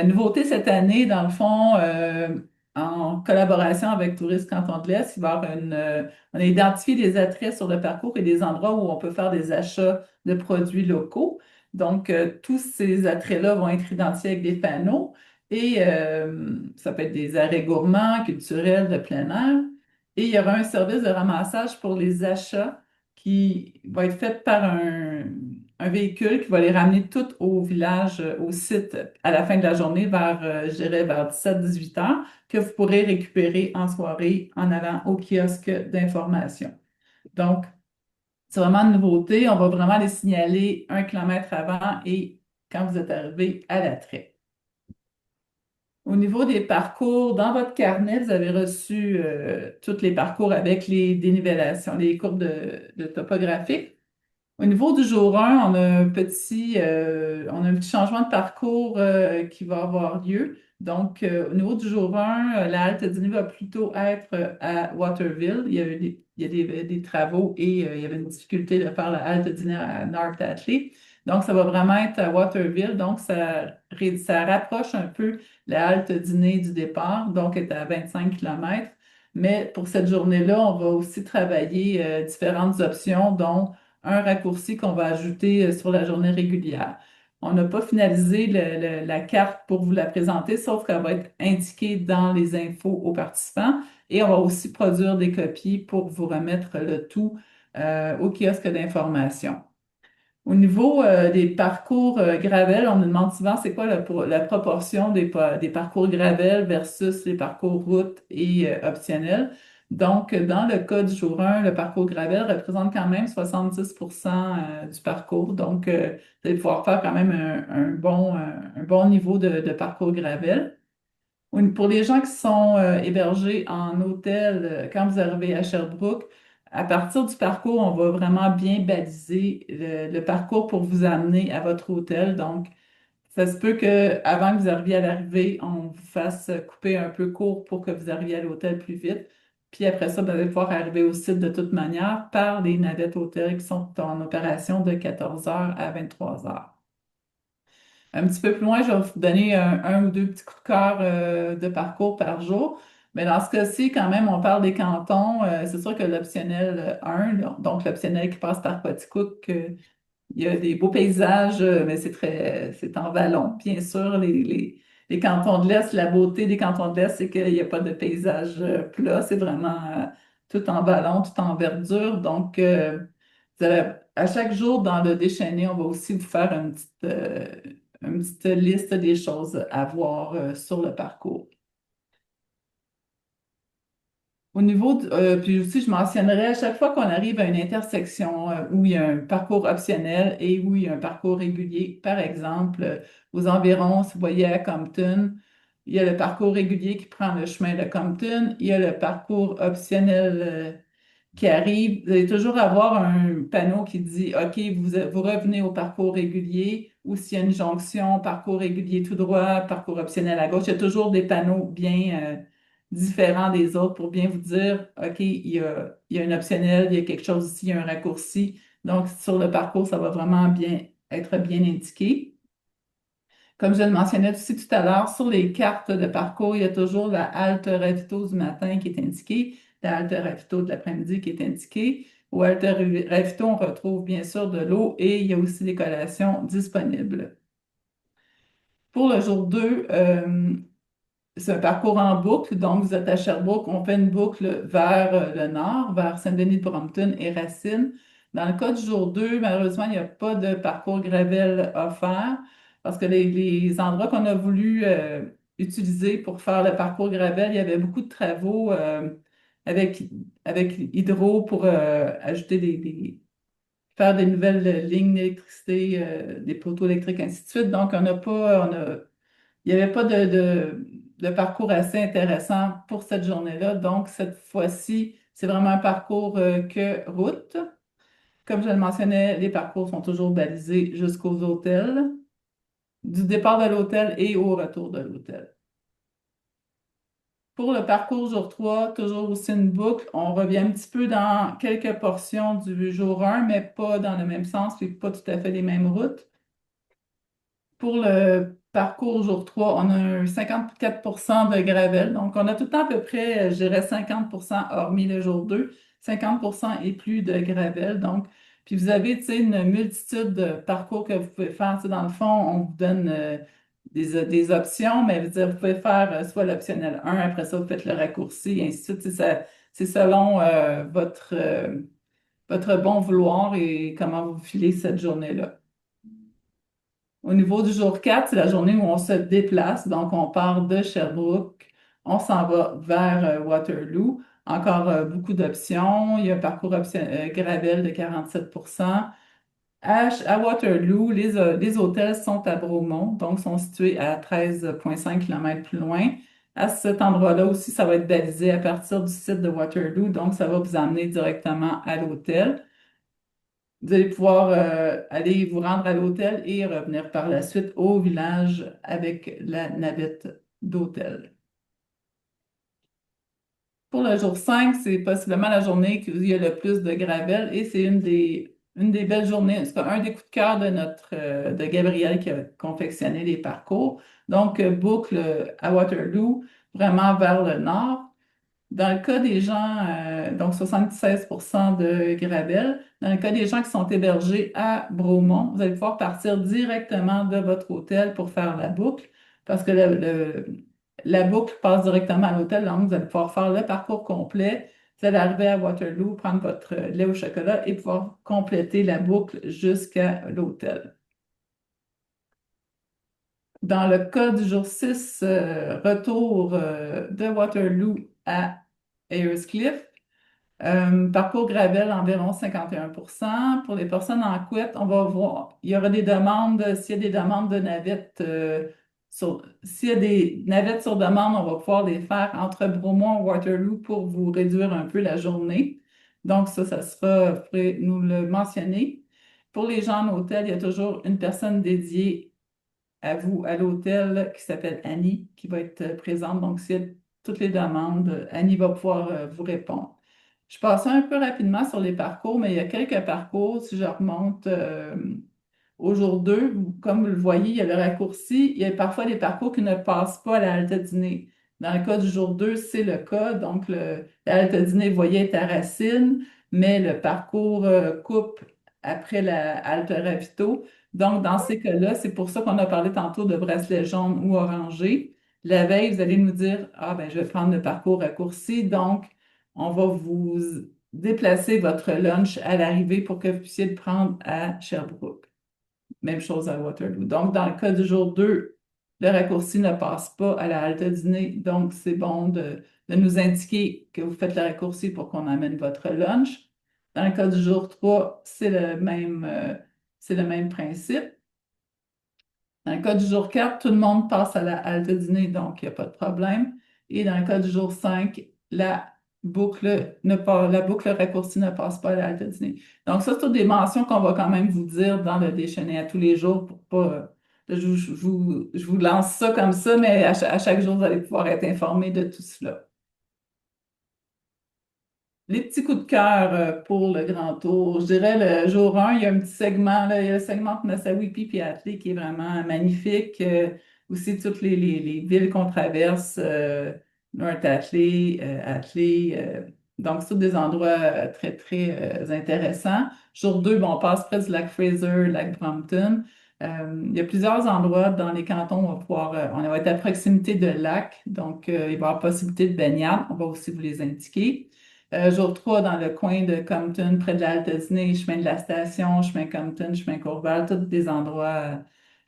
Speaker 2: Nouveauté cette année, dans le fond, en collaboration avec Tourisme Canton de l'Est, il va y avoir on a identifié des attraits sur le parcours et des endroits où on peut faire des achats de produits locaux. Donc, tous ces attraits-là vont être identifiés avec des panneaux et ça peut être des arrêts gourmands, culturels, de plein air. Et il y aura un service de ramassage pour les achats qui va être fait par un véhicule qui va les ramener toutes au village, au site, à la fin de la journée, je dirais vers 17-18 heures, que vous pourrez récupérer en soirée en allant au kiosque d'information. Donc, c'est vraiment une nouveauté. On va vraiment les signaler 1 kilomètre avant et quand vous êtes arrivé à l'attrait. Au niveau des parcours, dans votre carnet, vous avez reçu tous les parcours avec les dénivellations, les courbes de topographie. Au niveau du jour 1, on a un petit changement de parcours qui va avoir lieu. Donc, au niveau du jour 1, la halte dîner va plutôt être à Waterville. Il y a des travaux et il y avait une difficulté de faire la halte dîner à North Atlee. Donc, ça va vraiment être à Waterville. Donc, ça rapproche un peu la halte dîner du départ, donc est à 25 km. Mais pour cette journée-là, on va aussi travailler différentes options, dont un raccourci qu'on va ajouter sur la journée régulière. On n'a pas finalisé la carte pour vous la présenter, sauf qu'elle va être indiquée dans les infos aux participants et on va aussi produire des copies pour vous remettre le tout au kiosque d'information. Au niveau des parcours gravel, on nous demande souvent c'est quoi la proportion des parcours gravel versus les parcours route et optionnels. Donc, dans le cas du jour 1, le parcours gravel représente quand même 70 du parcours. Donc, vous allez pouvoir faire quand même un bon niveau de parcours gravel. Pour les gens qui sont hébergés en hôtel, quand vous arrivez à Sherbrooke, à partir du parcours, on va vraiment bien baliser le parcours pour vous amener à votre hôtel. Donc, ça se peut qu'avant que vous arriviez à l'arrivée, on vous fasse couper un peu court pour que vous arriviez à l'hôtel plus vite. Puis après ça, vous allez pouvoir arriver au site de toute manière par les navettes hôtels qui sont en opération de 14 heures à 23 heures. Un petit peu plus loin, je vais vous donner un ou deux petits coups de cœur de parcours par jour. Mais dans ce cas-ci, quand même, on parle des cantons. C'est sûr que l'optionnel 1, là, donc l'optionnel qui passe par Quaticook, il y a des beaux paysages, mais c'est en vallon. Bien sûr, les cantons de l'Est, la beauté des cantons de l'Est, c'est qu'il n'y a pas de paysage plat. C'est vraiment tout en vallon, tout en verdure. Donc, à chaque jour dans le déchaîné, on va aussi vous faire une petite liste des choses à voir sur le parcours. Puis aussi, je mentionnerai à chaque fois qu'on arrive à une intersection où il y a un parcours optionnel et où il y a un parcours régulier. Par exemple, aux environs, si vous voyez à Compton, il y a le parcours régulier qui prend le chemin de Compton, il y a le parcours optionnel qui arrive, vous allez toujours avoir un panneau qui dit, OK, vous revenez au parcours régulier ou s'il y a une jonction, parcours régulier tout droit, parcours optionnel à gauche. Il y a toujours des panneaux bien différents des autres pour bien vous dire, OK, il y a un optionnel, il y a quelque chose ici, il y a un raccourci. Donc, sur le parcours, ça va vraiment bien être bien indiqué. Comme je le mentionnais aussi tout à l'heure, sur les cartes de parcours, il y a toujours la halte ravito du matin qui est indiquée, la halte ravito de l'après-midi qui est indiquée. Au halte ravito, on retrouve bien sûr de l'eau et il y a aussi des collations disponibles. Pour le jour 2, c'est un parcours en boucle, donc vous êtes à Sherbrooke, on fait une boucle vers le nord, vers Saint-Denis-de-Brompton et Racine. Dans le cas du jour 2, malheureusement, il n'y a pas de parcours gravel offert parce que les endroits qu'on a voulu utiliser pour faire le parcours gravel, il y avait beaucoup de travaux avec, avec Hydro pour ajouter faire des nouvelles lignes d'électricité, des poteaux électriques, ainsi de suite. Donc, il n'y avait pas de parcours assez intéressant pour cette journée-là. Donc, cette fois-ci, c'est vraiment un parcours que route. Comme je le mentionnais, les parcours sont toujours balisés jusqu'aux hôtels, du départ de l'hôtel et au retour de l'hôtel. Pour le parcours jour 3, toujours aussi une boucle. On revient un petit peu dans quelques portions du jour 1, mais pas dans le même sens, puis pas tout à fait les mêmes routes. Pour le parcours jour 3, on a un 54 de gravel. Donc, on a tout le temps à peu près, je dirais 50 hormis le jour 2, 50 et plus de gravel. Donc, puis vous avez, tu sais, une multitude de parcours que vous pouvez faire. Tu sais, dans le fond, on vous donne des options, mais vous pouvez faire soit l'optionnel 1, après ça, vous faites le raccourci, et ainsi de suite. Tu sais, c'est selon votre bon vouloir et comment vous filez cette journée-là. Au niveau du jour 4, c'est la journée où on se déplace. Donc, on part de Sherbrooke, on s'en va vers Waterloo. Encore beaucoup d'options. Il y a un parcours gravel de 47 à Waterloo, les hôtels sont à Bromont, donc sont situés à 13,5 km plus loin. À cet endroit-là aussi, ça va être balisé à partir du site de Waterloo, donc ça va vous amener directement à l'hôtel. Vous allez pouvoir aller vous rendre à l'hôtel et revenir par la suite au village avec la navette d'hôtel. Pour le jour 5, c'est possiblement la journée où il y a le plus de gravel et c'est une des belles journées. C'est un des coups de cœur de Gabriel qui a confectionné les parcours. Donc, boucle à Waterloo, vraiment vers le nord. Dans le cas des gens, donc 76% de Gravel, dans le cas des gens qui sont hébergés à Bromont, vous allez pouvoir partir directement de votre hôtel pour faire la boucle, parce que la boucle passe directement à l'hôtel, donc vous allez pouvoir faire le parcours complet. Vous allez arriver à Waterloo, prendre votre lait au chocolat et pouvoir compléter la boucle jusqu'à l'hôtel. Dans le cas du jour 6, retour de Waterloo à Ayers parcours gravel environ 51%. Pour les personnes en couette, on va voir, il y aura des demandes, s'il y a des demandes de navettes, s'il y a des navettes sur demande, on va pouvoir les faire entre Bromont et Waterloo pour vous réduire un peu la journée. Donc ça sera, vous pourrez nous le mentionner. Pour les gens en hôtel, il y a toujours une personne dédiée à vous à l'hôtel qui s'appelle Annie, qui va être présente. Donc, s'il y a toutes les demandes, Annie va pouvoir vous répondre. Je passais un peu rapidement sur les parcours, mais il y a quelques parcours. Si je remonte au jour 2, comme vous le voyez, il y a le raccourci. Il y a parfois des parcours qui ne passent pas à la halte dîner. Dans le cas du jour 2, c'est le cas. Donc, la halte dîner, vous voyez, est à Racine, mais le parcours coupe après la halte ravito. Donc, dans ces cas-là, c'est pour ça qu'on a parlé tantôt de bracelet jaune ou orangé. La veille, vous allez nous dire, ah ben, je vais prendre le parcours raccourci. Donc, on va vous déplacer votre lunch à l'arrivée pour que vous puissiez le prendre à Sherbrooke. Même chose à Waterloo. Donc, dans le cas du jour 2, le raccourci ne passe pas à la halte dîner. Donc, c'est bon de nous indiquer que vous faites le raccourci pour qu'on amène votre lunch. Dans le cas du jour 3, c'est le même principe. Dans le cas du jour 4, tout le monde passe à la halte dîner, donc il n'y a pas de problème. Et dans le cas du jour 5, la boucle raccourcie ne passe pas à la halte dîner. Donc, ça, c'est toutes des mentions qu'on va quand même vous dire dans le déjeuner à tous les jours pour pas. Je vous lance ça comme ça, mais à chaque jour, vous allez pouvoir être informé de tout cela. Les petits coups de cœur pour le grand tour. Je dirais le jour 1, il y a un petit segment, là, il y a le segment de Nassawipi puis Athlée qui est vraiment magnifique. Aussi, toutes les villes qu'on traverse, North Athlée, Athlée. Donc, c'est tous des endroits très, très intéressants. Jour 2, bon, on passe près du lac Fraser, lac Brompton. Il y a plusieurs endroits dans les cantons où on va être à proximité de lacs, donc il va y avoir possibilité de baignade. On va aussi vous les indiquer. Jour 3, dans le coin de Compton, près de la halte Disney, chemin de la station, chemin Compton, chemin Courval, tous des endroits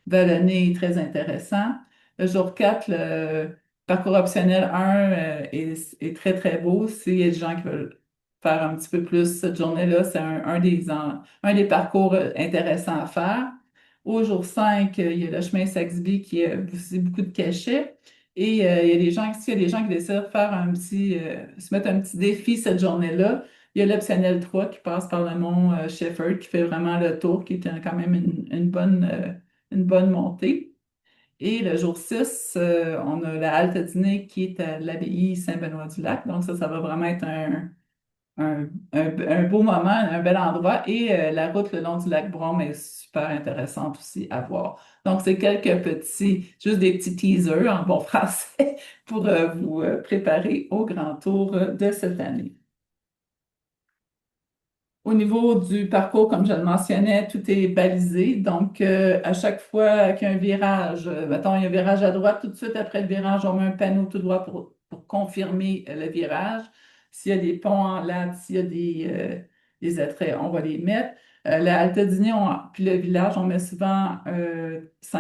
Speaker 2: vallonnés très intéressants. Le jour 4, le parcours optionnel 1 est très, très beau. S'il y a des gens qui veulent faire un petit peu plus cette journée-là, c'est un des parcours intéressants à faire. Au jour 5, il y a le chemin Saxby qui a aussi beaucoup de cachets. Et il y a des gens, s'il y a des gens qui décident de faire se mettre un petit défi cette journée-là, il y a l'optionnel 3 qui passe par le mont Shepherd, qui fait vraiment le tour, qui est quand même une bonne montée. Et le jour 6, on a la halte dîner qui est à l'abbaye Saint-Benoît-du-Lac. Donc ça va vraiment être un beau moment, un bel endroit. Et la route le long du lac Brome est super intéressante aussi à voir. Donc, c'est juste des petits teasers en bon français pour vous préparer au grand tour de cette année. Au niveau du parcours, comme je le mentionnais, tout est balisé. Donc, à chaque fois qu'il y a un virage, mettons, il y a un virage à droite, tout de suite après le virage, on met un panneau tout droit pour confirmer le virage. S'il y a des ponts en latte, s'il y a des attraits, on va les mettre. La halte dîner, puis le village, on met souvent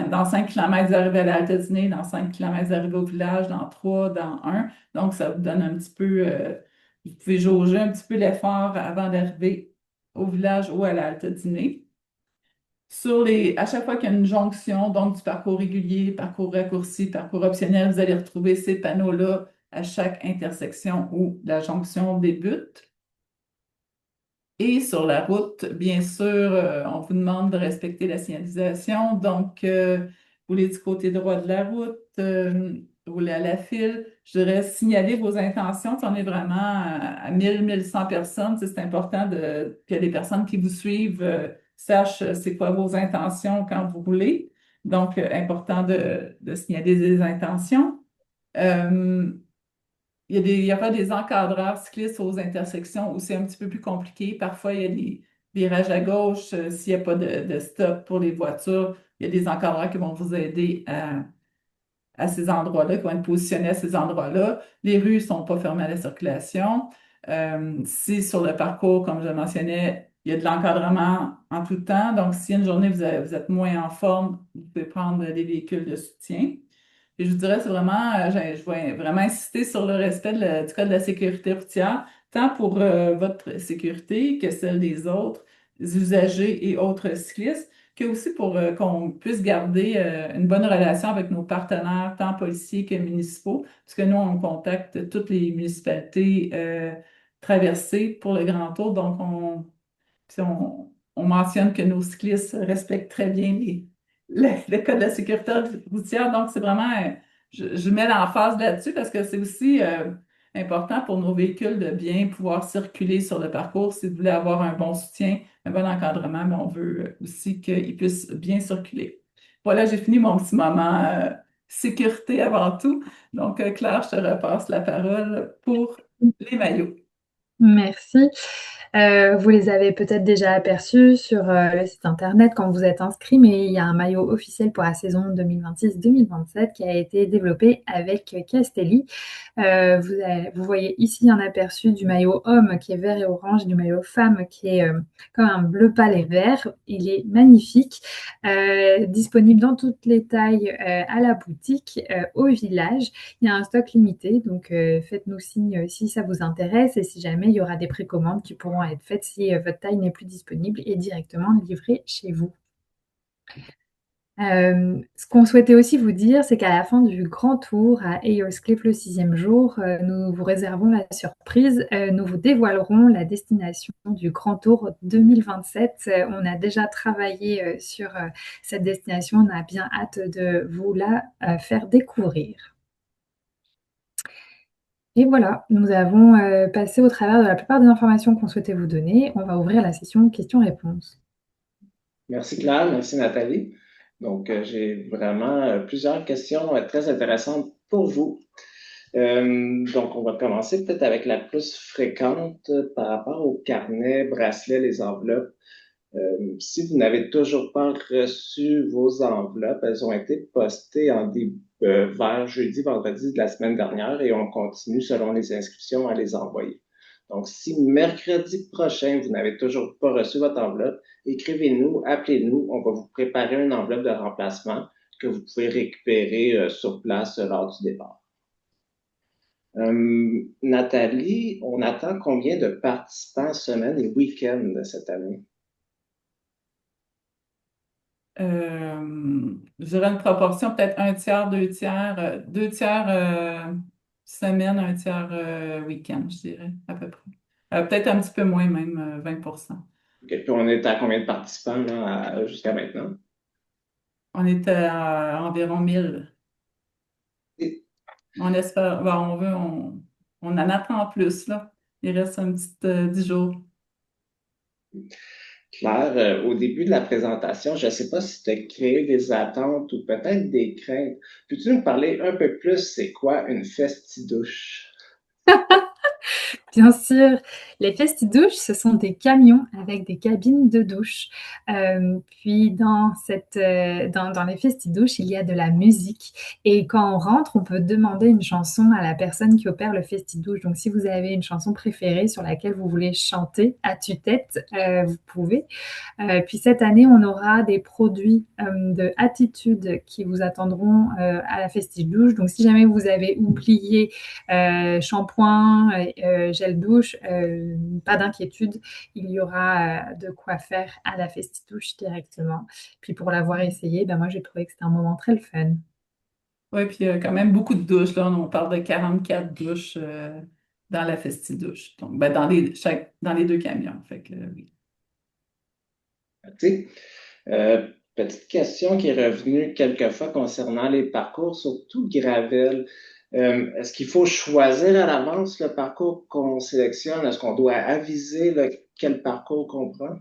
Speaker 2: dans 5 km d'arrivée à la halte dîner, dans 5 km d'arrivée au village, dans 3, dans 1. Donc, ça vous donne un petit peu, vous pouvez jauger un petit peu l'effort avant d'arriver au village ou à la halte dîner. À chaque fois qu'il y a une jonction, donc du parcours régulier, parcours raccourci, parcours optionnel, vous allez retrouver ces panneaux-là à chaque intersection où la jonction débute. Et sur la route, bien sûr, on vous demande de respecter la signalisation. Donc, roulez du côté droit de la route, roulez à la file. Je dirais signaler vos intentions. Si on est vraiment à 1000-1100 personnes, c'est important que les personnes qui vous suivent sachent c'est quoi vos intentions quand vous roulez. Donc, important de signaler des intentions. Euh, il y aura des encadreurs cyclistes aux intersections où c'est un petit peu plus compliqué. Parfois, il y a des virages à gauche. S'il n'y a pas de stop pour les voitures, il y a des encadreurs qui vont vous aider à ces endroits-là, qui vont être positionnés à ces endroits-là. Les rues ne sont pas fermées à la circulation. Si sur le parcours, comme je le mentionnais, il y a de l'encadrement en tout temps. Donc, si une journée vous êtes moins en forme, vous pouvez prendre des véhicules de soutien. Et je vous dirais, c'est vraiment, je vais vraiment insister sur le respect du code de la sécurité routière, tant pour votre sécurité que celle des autres usagers et autres cyclistes, que aussi pour qu'on puisse garder une bonne relation avec nos partenaires, tant policiers que municipaux, parce que nous, on contacte toutes les municipalités traversées pour le Grand Tour, donc on mentionne que nos cyclistes respectent très bien le code de la sécurité routière. Donc, c'est vraiment, je mets l'emphase là-dessus parce que c'est aussi important pour nos véhicules de bien pouvoir circuler sur le parcours. Si vous voulez avoir un bon soutien, un bon encadrement, mais on veut aussi qu'ils puissent bien circuler. Voilà, j'ai fini mon petit moment sécurité avant tout. Donc, Claire, je te repasse la parole pour les maillots.
Speaker 3: Merci. Vous les avez peut-être déjà aperçus sur le site internet quand vous êtes inscrit, mais il y a un maillot officiel pour la saison 2026-2027 qui a été développé avec Castelli. Vous voyez ici un aperçu du maillot homme qui est vert et orange, du maillot femme qui est comme un bleu pâle et vert. Il est magnifique, disponible dans toutes les tailles à la boutique, au village. Il y a un stock limité, donc faites-nous signe si ça vous intéresse et si jamais il y aura des précommandes qui pourront être faites si votre taille n'est plus disponible et directement livrée chez vous. Ce qu'on souhaitait aussi vous dire, c'est qu'à la fin du grand tour à Ayerscliffe le 6e jour, nous vous réservons la surprise. Nous vous dévoilerons la destination du grand tour 2027. On a déjà travaillé sur cette destination. On a bien hâte de vous la faire découvrir. Et voilà, nous avons passé au travers de la plupart des informations qu'on souhaitait vous donner. On va ouvrir la session questions-réponses.
Speaker 1: Merci Claire, merci Nathalie. Donc, j'ai vraiment plusieurs questions très intéressantes pour vous. Donc, on va commencer peut-être avec la plus fréquente par rapport aux carnets, bracelets, les enveloppes. Si vous n'avez toujours pas reçu vos enveloppes, elles ont été postées vers jeudi, vendredi de la semaine dernière et on continue selon les inscriptions à les envoyer. Donc, si mercredi prochain, vous n'avez toujours pas reçu votre enveloppe, écrivez-nous, appelez-nous, on va vous préparer une enveloppe de remplacement que vous pouvez récupérer sur place lors du départ. Nathalie, on attend combien de participants semaine et week-end cette année?
Speaker 2: Je dirais une proportion, peut-être un tiers, deux tiers semaine, un tiers week-end, je dirais, à peu près. Peut-être un petit peu moins, même 20%.
Speaker 1: OK. Puis on est à combien de participants là, jusqu'à maintenant?
Speaker 2: On est à environ 1000.
Speaker 1: Et
Speaker 2: On espère, ben, on en attend plus, là. Il reste un petit 10 jours.
Speaker 1: Claire, au début de la présentation, je ne sais pas si tu as créé des attentes ou peut-être des craintes. Peux-tu nous parler un peu plus, c'est quoi une festi-douche?
Speaker 3: Bien sûr, les festi-douches, ce sont des camions avec des cabines de douche. Puis dans les festi-douches, il y a de la musique et quand on rentre, on peut demander une chanson à la personne qui opère le festi-douche. Donc si vous avez une chanson préférée sur laquelle vous voulez chanter à tue-tête, vous pouvez. Puis cette année, on aura des produits de Attitude qui vous attendront à la festi-douche. Donc si jamais vous avez oublié shampoing, gel douche, pas d'inquiétude, il y aura de quoi faire à la festi-douche directement. Puis pour l'avoir essayé, ben moi j'ai trouvé que c'était un moment très le fun.
Speaker 2: Oui, puis il y a quand même beaucoup de douches, là. On parle de 44 douches dans la Festidouche. Donc, ben, dans les deux camions. Fait que, oui.
Speaker 1: OK. Petite question qui est revenue quelquefois concernant les parcours, surtout gravel. Est-ce qu'il faut choisir à l'avance le parcours qu'on sélectionne? Est-ce qu'on doit aviser quel parcours qu'on prend?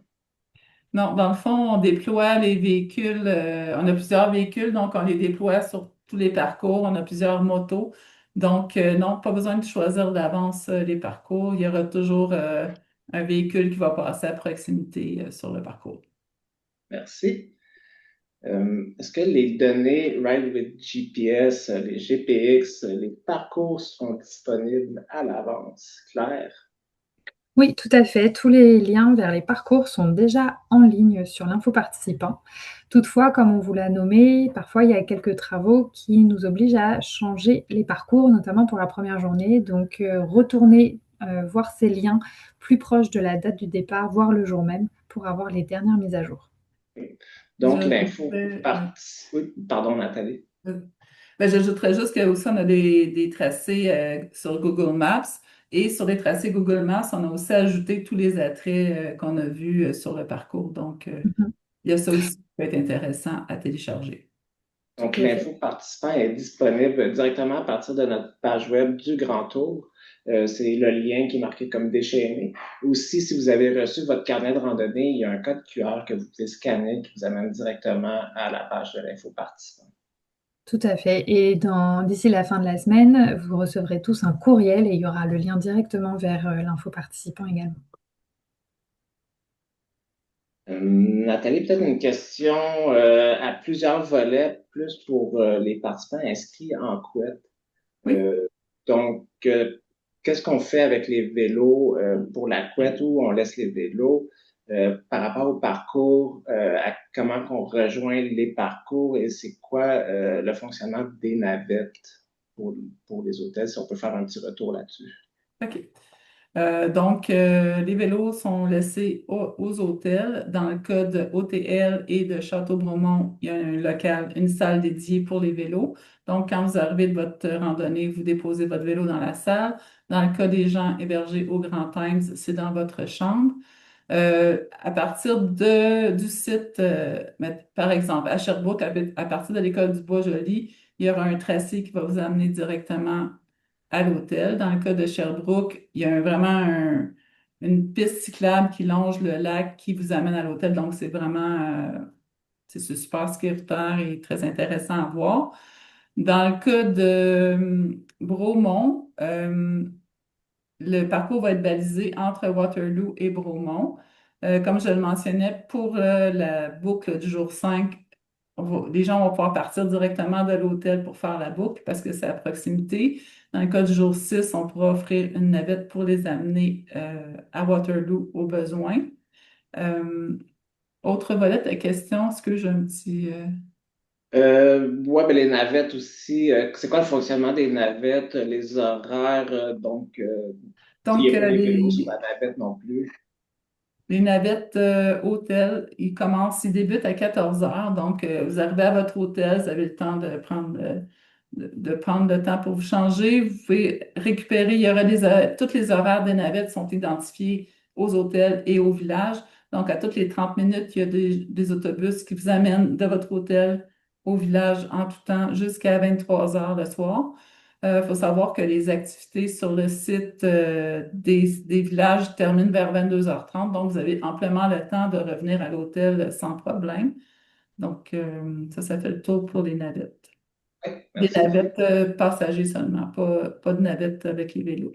Speaker 2: Non, dans le fond, on déploie les véhicules. On a plusieurs véhicules, donc on les déploie sur tous les parcours. On a plusieurs motos. Donc, non, pas besoin de choisir d'avance les parcours. Il y aura toujours un véhicule qui va passer à proximité sur le parcours.
Speaker 1: Merci. Est-ce que les données Ride with GPS, les GPX, les parcours sont disponibles à l'avance? Claire?
Speaker 3: Oui, tout à fait. Tous les liens vers les parcours sont déjà en ligne sur l'info participant. Toutefois, comme on vous l'a nommé, parfois il y a quelques travaux qui nous obligent à changer les parcours, notamment pour la première journée. Donc, retournez voir ces liens plus proches de la date du départ, voire le jour même, pour avoir les dernières mises à jour.
Speaker 1: Donc, l'info
Speaker 2: Oui.
Speaker 1: Oui, pardon, Nathalie.
Speaker 2: Ben, j'ajouterais juste que aussi on a des tracés sur Google Maps et sur les tracés Google Maps, on a aussi ajouté tous les attraits qu'on a vus sur le parcours. Donc,
Speaker 3: Mhm.
Speaker 2: il y a ça aussi qui peut être intéressant à télécharger.
Speaker 1: Donc,
Speaker 3: Tout à fait.
Speaker 1: l'info participant est disponible directement à partir de notre page web du Grand Tour. C'est le lien qui est marqué comme déchaîné. Aussi, si vous avez reçu votre carnet de randonnée, il y a un code QR que vous pouvez scanner qui vous amène directement à la page de l'info participant.
Speaker 3: Tout à fait. Et d'ici la fin de la semaine, vous recevrez tous un courriel et il y aura le lien directement vers l'info participant également.
Speaker 1: Nathalie, peut-être une question à plusieurs volets, plus pour les participants inscrits en couette.
Speaker 2: Oui.
Speaker 1: Donc, qu'est-ce qu'on fait avec les vélos pour la couette, où on laisse les vélos par rapport au parcours, à comment qu'on rejoint les parcours et c'est quoi le fonctionnement des navettes pour les hôtels, si on peut faire un petit retour là-dessus.
Speaker 2: OK. Donc, les vélos sont laissés aux hôtels. Dans le cas de OTL et de Château-Bromont, il y a un local, une salle dédiée pour les vélos. Donc, quand vous arrivez de votre randonnée, vous déposez votre vélo dans la salle. Dans le cas des gens hébergés au Grand Times, c'est dans votre chambre. À partir du site, par exemple, à Sherbrooke, à partir de l'école du Bois-Joli, il y aura un tracé qui va vous amener directement à l'hôtel. Dans le cas de Sherbrooke, il y a une piste cyclable qui longe le lac qui vous amène à l'hôtel. Donc, c'est vraiment, c'est super sécuritaire et très intéressant à voir. Dans le cas de Bromont, le parcours va être balisé entre Waterloo et Bromont. Comme je le mentionnais, pour la boucle du jour 5, les gens vont pouvoir partir directement de l'hôtel pour faire la boucle parce que c'est à proximité. Dans le cas du jour 6, on pourra offrir une navette pour les amener à Waterloo au besoin. Euh, Autre volet de question, est-ce que j'ai un petit...
Speaker 1: Ouais, ben les navettes aussi. C'est quoi le fonctionnement des navettes, les horaires? Donc, il
Speaker 2: Donc,
Speaker 1: n'y a pas les vélos sur la navette non plus.
Speaker 2: les navettes hôtel, ils débutent à 14 heures. Donc, vous arrivez à votre hôtel, vous avez le temps de prendre le temps pour vous changer. Vous pouvez récupérer, il y aura tous les horaires des navettes sont identifiés aux hôtels et aux villages. Donc, à toutes les 30 minutes, il y a des autobus qui vous amènent de votre hôtel au village en tout temps jusqu'à 23 heures le soir. Il faut savoir que les activités sur le site des villages terminent vers 22h30, donc vous avez amplement le temps de revenir à l'hôtel sans problème. Donc, ça fait le tour pour les navettes.
Speaker 1: Ouais,
Speaker 2: Des
Speaker 1: merci.
Speaker 2: navettes passagers seulement, pas de navettes avec les vélos.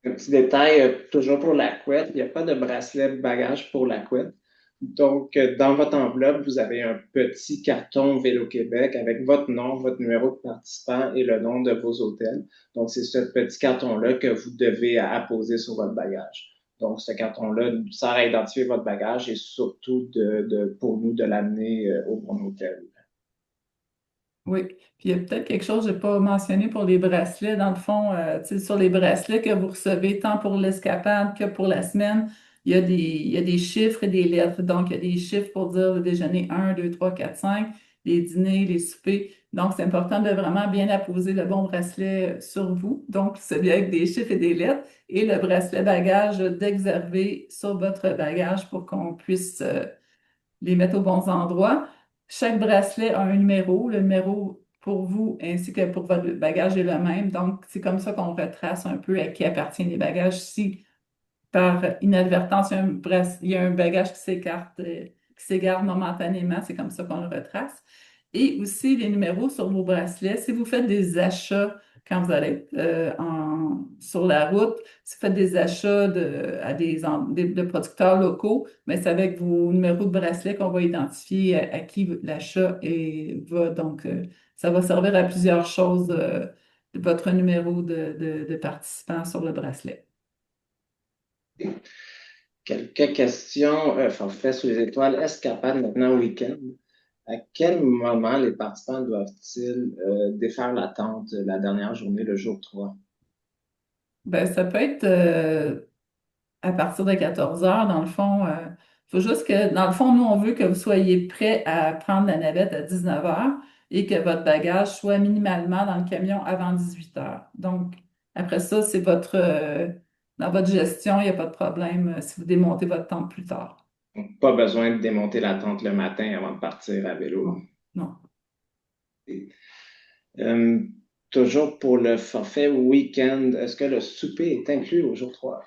Speaker 1: Un petit détail, toujours pour la couette, il n'y a pas de bracelet bagage pour la couette. Donc, dans votre enveloppe, vous avez un petit carton Vélo Québec avec votre nom, votre numéro de participant et le nom de vos hôtels. Donc, c'est ce petit carton-là que vous devez apposer sur votre bagage. Donc, ce carton-là sert à identifier votre bagage et surtout pour nous de l'amener au bon hôtel.
Speaker 2: Oui. Puis il y a peut-être quelque chose que je n'ai pas mentionné pour les bracelets. Dans le fond, tu sais, sur les bracelets que vous recevez tant pour l'escapade que pour la semaine, il y a des chiffres et des lettres. Donc, il y a des chiffres pour dire le déjeuner 1, 2, 3, 4, 5, les dîners, les soupers. Donc, c'est important de vraiment bien apposer le bon bracelet sur vous, donc celui avec des chiffres et des lettres, et le bracelet bagage d'exerver sur votre bagage pour qu'on puisse les mettre aux bons endroits. Chaque bracelet a un numéro. Le numéro pour vous ainsi que pour votre bagage est le même. Donc, c'est comme ça qu'on retrace un peu à qui appartiennent les bagages. Si par inadvertance, il y a un bagage qui s'égare momentanément, c'est comme ça qu'on le retrace. Et aussi les numéros sur vos bracelets. Si vous faites des achats quand vous allez être sur la route, si vous faites des achats de producteurs locaux, mais c'est avec vos numéros de bracelet qu'on va identifier à qui l'achat va. Donc, ça va servir à plusieurs choses, votre numéro de participant sur le bracelet.
Speaker 1: Quelques questions, forfait sous les étoiles, escapade maintenant week-end. À quel moment les participants doivent-ils défaire l'attente la dernière journée, le jour 3?
Speaker 2: Ben, ça peut être à partir de 14 heures, dans le fond. Faut juste que, dans le fond, nous, on veut que vous soyez prêts à prendre la navette à 19 heures et que votre bagage soit minimalement dans le camion avant 18 heures. Donc, après ça, c'est dans votre gestion, il n'y a pas de problème si vous démontez votre tente plus tard.
Speaker 1: Donc, pas besoin de démonter la tente le matin avant de partir à vélo.
Speaker 2: Non, non,
Speaker 1: Euh, toujours pour le forfait week-end, est-ce que le souper est inclus au jour 3?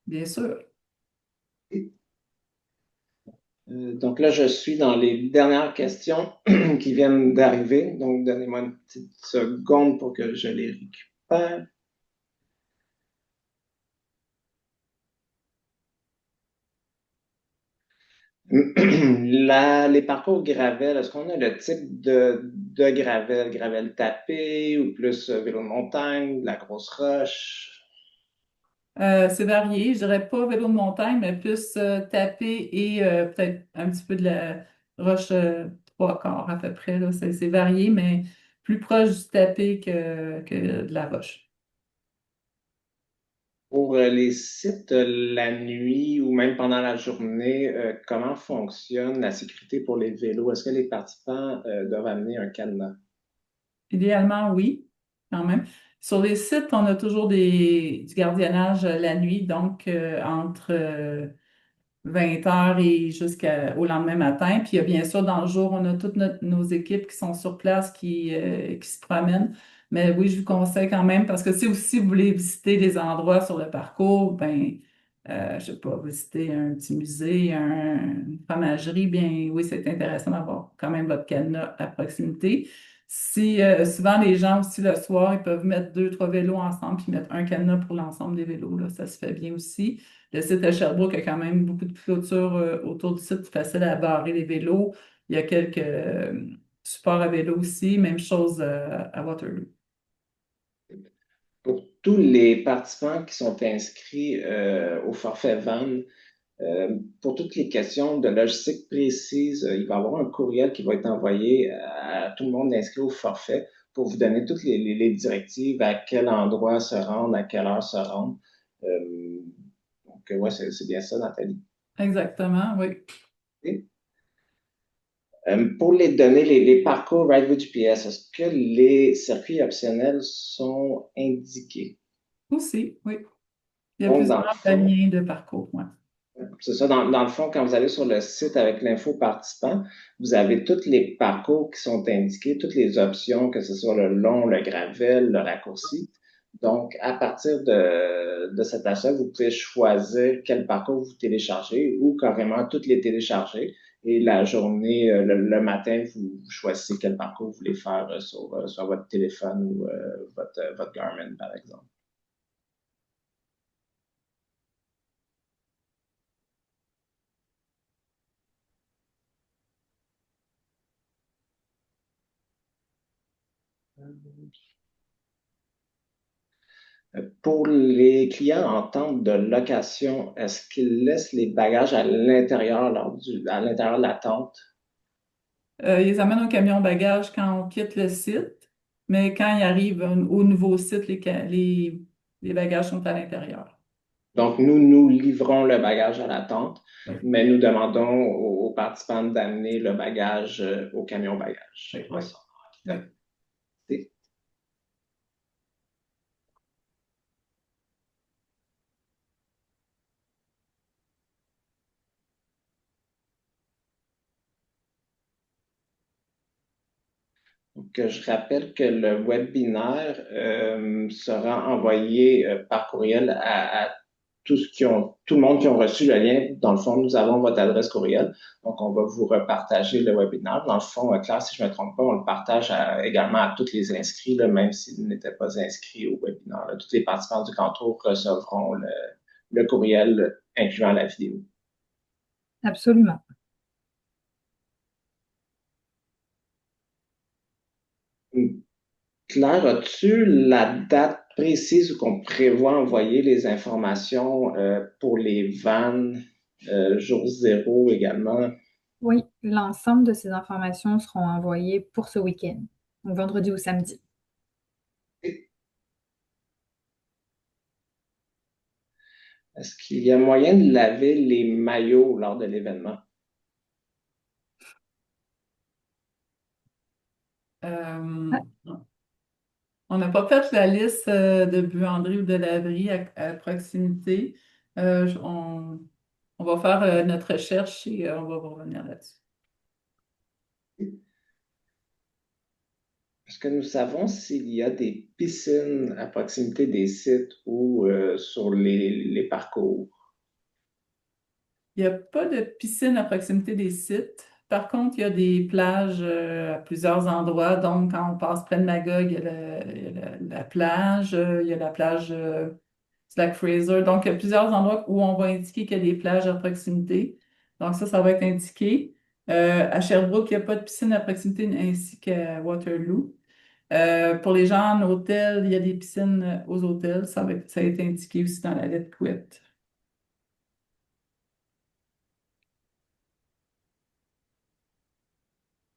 Speaker 2: bien sûr.
Speaker 1: Donc là, je suis dans les dernières questions qui viennent d'arriver. Donc, donnez-moi une petite seconde pour que je les récupère. Les parcours gravel, est-ce qu'on a le type de gravel, gravel tapé ou plus vélo de montagne, de la grosse roche?
Speaker 2: C'est varié. Je dirais pas vélo de montagne, mais plus tapé et peut-être un petit peu de la roche trois quarts à peu près, là. C'est varié, mais plus proche du tapé que de la roche.
Speaker 1: Pour les sites la nuit ou même pendant la journée, comment fonctionne la sécurité pour les vélos? Est-ce que les participants doivent amener un cadenas?
Speaker 2: Idéalement, oui, quand même. Sur les sites, on a toujours du gardiennage la nuit, donc entre 20 heures et jusqu'au lendemain matin. Puis il y a bien sûr, dans le jour, on a toutes nos équipes qui sont sur place, qui se promènent. Mais oui, je vous conseille quand même, parce que si aussi vous voulez visiter des endroits sur le parcours, ben, je sais pas, visiter un petit musée, une fromagerie, bien oui, c'est intéressant d'avoir quand même votre cadenas à proximité. Si souvent les gens aussi le soir, ils peuvent mettre deux, trois vélos ensemble puis mettre un cadenas pour l'ensemble des vélos, là, ça se fait bien aussi. Le site à Sherbrooke a quand même beaucoup de clôtures autour du site, facile à barrer les vélos. Il y a quelques supports à vélo aussi, même chose à Waterloo.
Speaker 1: Pour tous les participants qui sont inscrits au forfait VAN, pour toutes les questions de logistique précise, il va y avoir un courriel qui va être envoyé à tout le monde inscrit au forfait pour vous donner toutes les directives, à quel endroit se rendre, à quelle heure se rendre. Donc, ouais, c'est bien ça, Nathalie.
Speaker 2: Exactement, oui.
Speaker 1: Et, pour les données, les parcours Ride with GPS, est-ce que les circuits optionnels sont indiqués?
Speaker 2: Aussi, oui. Il y a
Speaker 1: Donc, dans le
Speaker 2: plusieurs
Speaker 1: fond,
Speaker 2: liens de parcours, ouais.
Speaker 1: c'est ça, dans le fond, quand vous allez sur le site avec l'info participant, vous avez tous les parcours qui sont indiqués, toutes les options, que ce soit le long, le gravel, le raccourci. Donc, à partir de cet achat, vous pouvez choisir quel parcours vous téléchargez ou carrément toutes les télécharger. Et la journée, le matin, vous choisissez quel parcours vous voulez faire sur votre téléphone ou votre Garmin, par exemple. Pour les clients en tente de location, est-ce qu'ils laissent les bagages à l'intérieur à l'intérieur de la tente?
Speaker 2: Ils les amènent au camion bagage quand on quitte le site, mais quand ils arrivent au nouveau site, les bagages sont à l'intérieur.
Speaker 1: Donc, nous livrons le bagage à la tente,
Speaker 2: Oui,
Speaker 1: mais nous demandons aux participants d'amener le bagage au camion bagage.
Speaker 2: oui,
Speaker 1: Ah,
Speaker 2: oui,
Speaker 1: ça.
Speaker 2: oui.
Speaker 1: Donc, je rappelle que le webinaire sera envoyé par courriel à tout le monde qui ont reçu le lien. Dans le fond, nous avons votre adresse courriel. Donc, on va vous repartager le webinaire. Dans le fond, Claire, si je ne me trompe pas, on le partage également à tous les inscrits, là, même s'ils n'étaient pas inscrits au webinaire. Là. Tous les participants du contour recevront le courriel incluant la vidéo.
Speaker 3: Absolument.
Speaker 1: Claire, as-tu la date précise où qu'on prévoit envoyer les informations pour les vannes jour zéro également?
Speaker 3: Oui, l'ensemble de ces informations seront envoyées pour ce week-end, donc vendredi ou samedi.
Speaker 1: Est-ce qu'il y a moyen de laver les maillots lors de l'événement?
Speaker 2: Euh,
Speaker 3: Ah,
Speaker 2: on n'a pas fait la liste de buanderies ou de laveries à proximité. On va faire notre recherche et on va vous revenir là-dessus.
Speaker 1: Est-ce que nous savons s'il y a des piscines à proximité des sites ou sur les parcours?
Speaker 2: Il n'y a pas de piscine à proximité des sites. Par contre, il y a des plages à plusieurs endroits. Donc, quand on passe près de Magog, il y a la plage, il y a la plage Slack Fraser. Donc, il y a plusieurs endroits où on va indiquer qu'il y a des plages à proximité. Donc, ça va être indiqué. À Sherbrooke, il n'y a pas de piscine à proximité ainsi qu'à Waterloo. Pour les gens en hôtel, il y a des piscines aux hôtels. Ça a été indiqué aussi dans la lettre quit.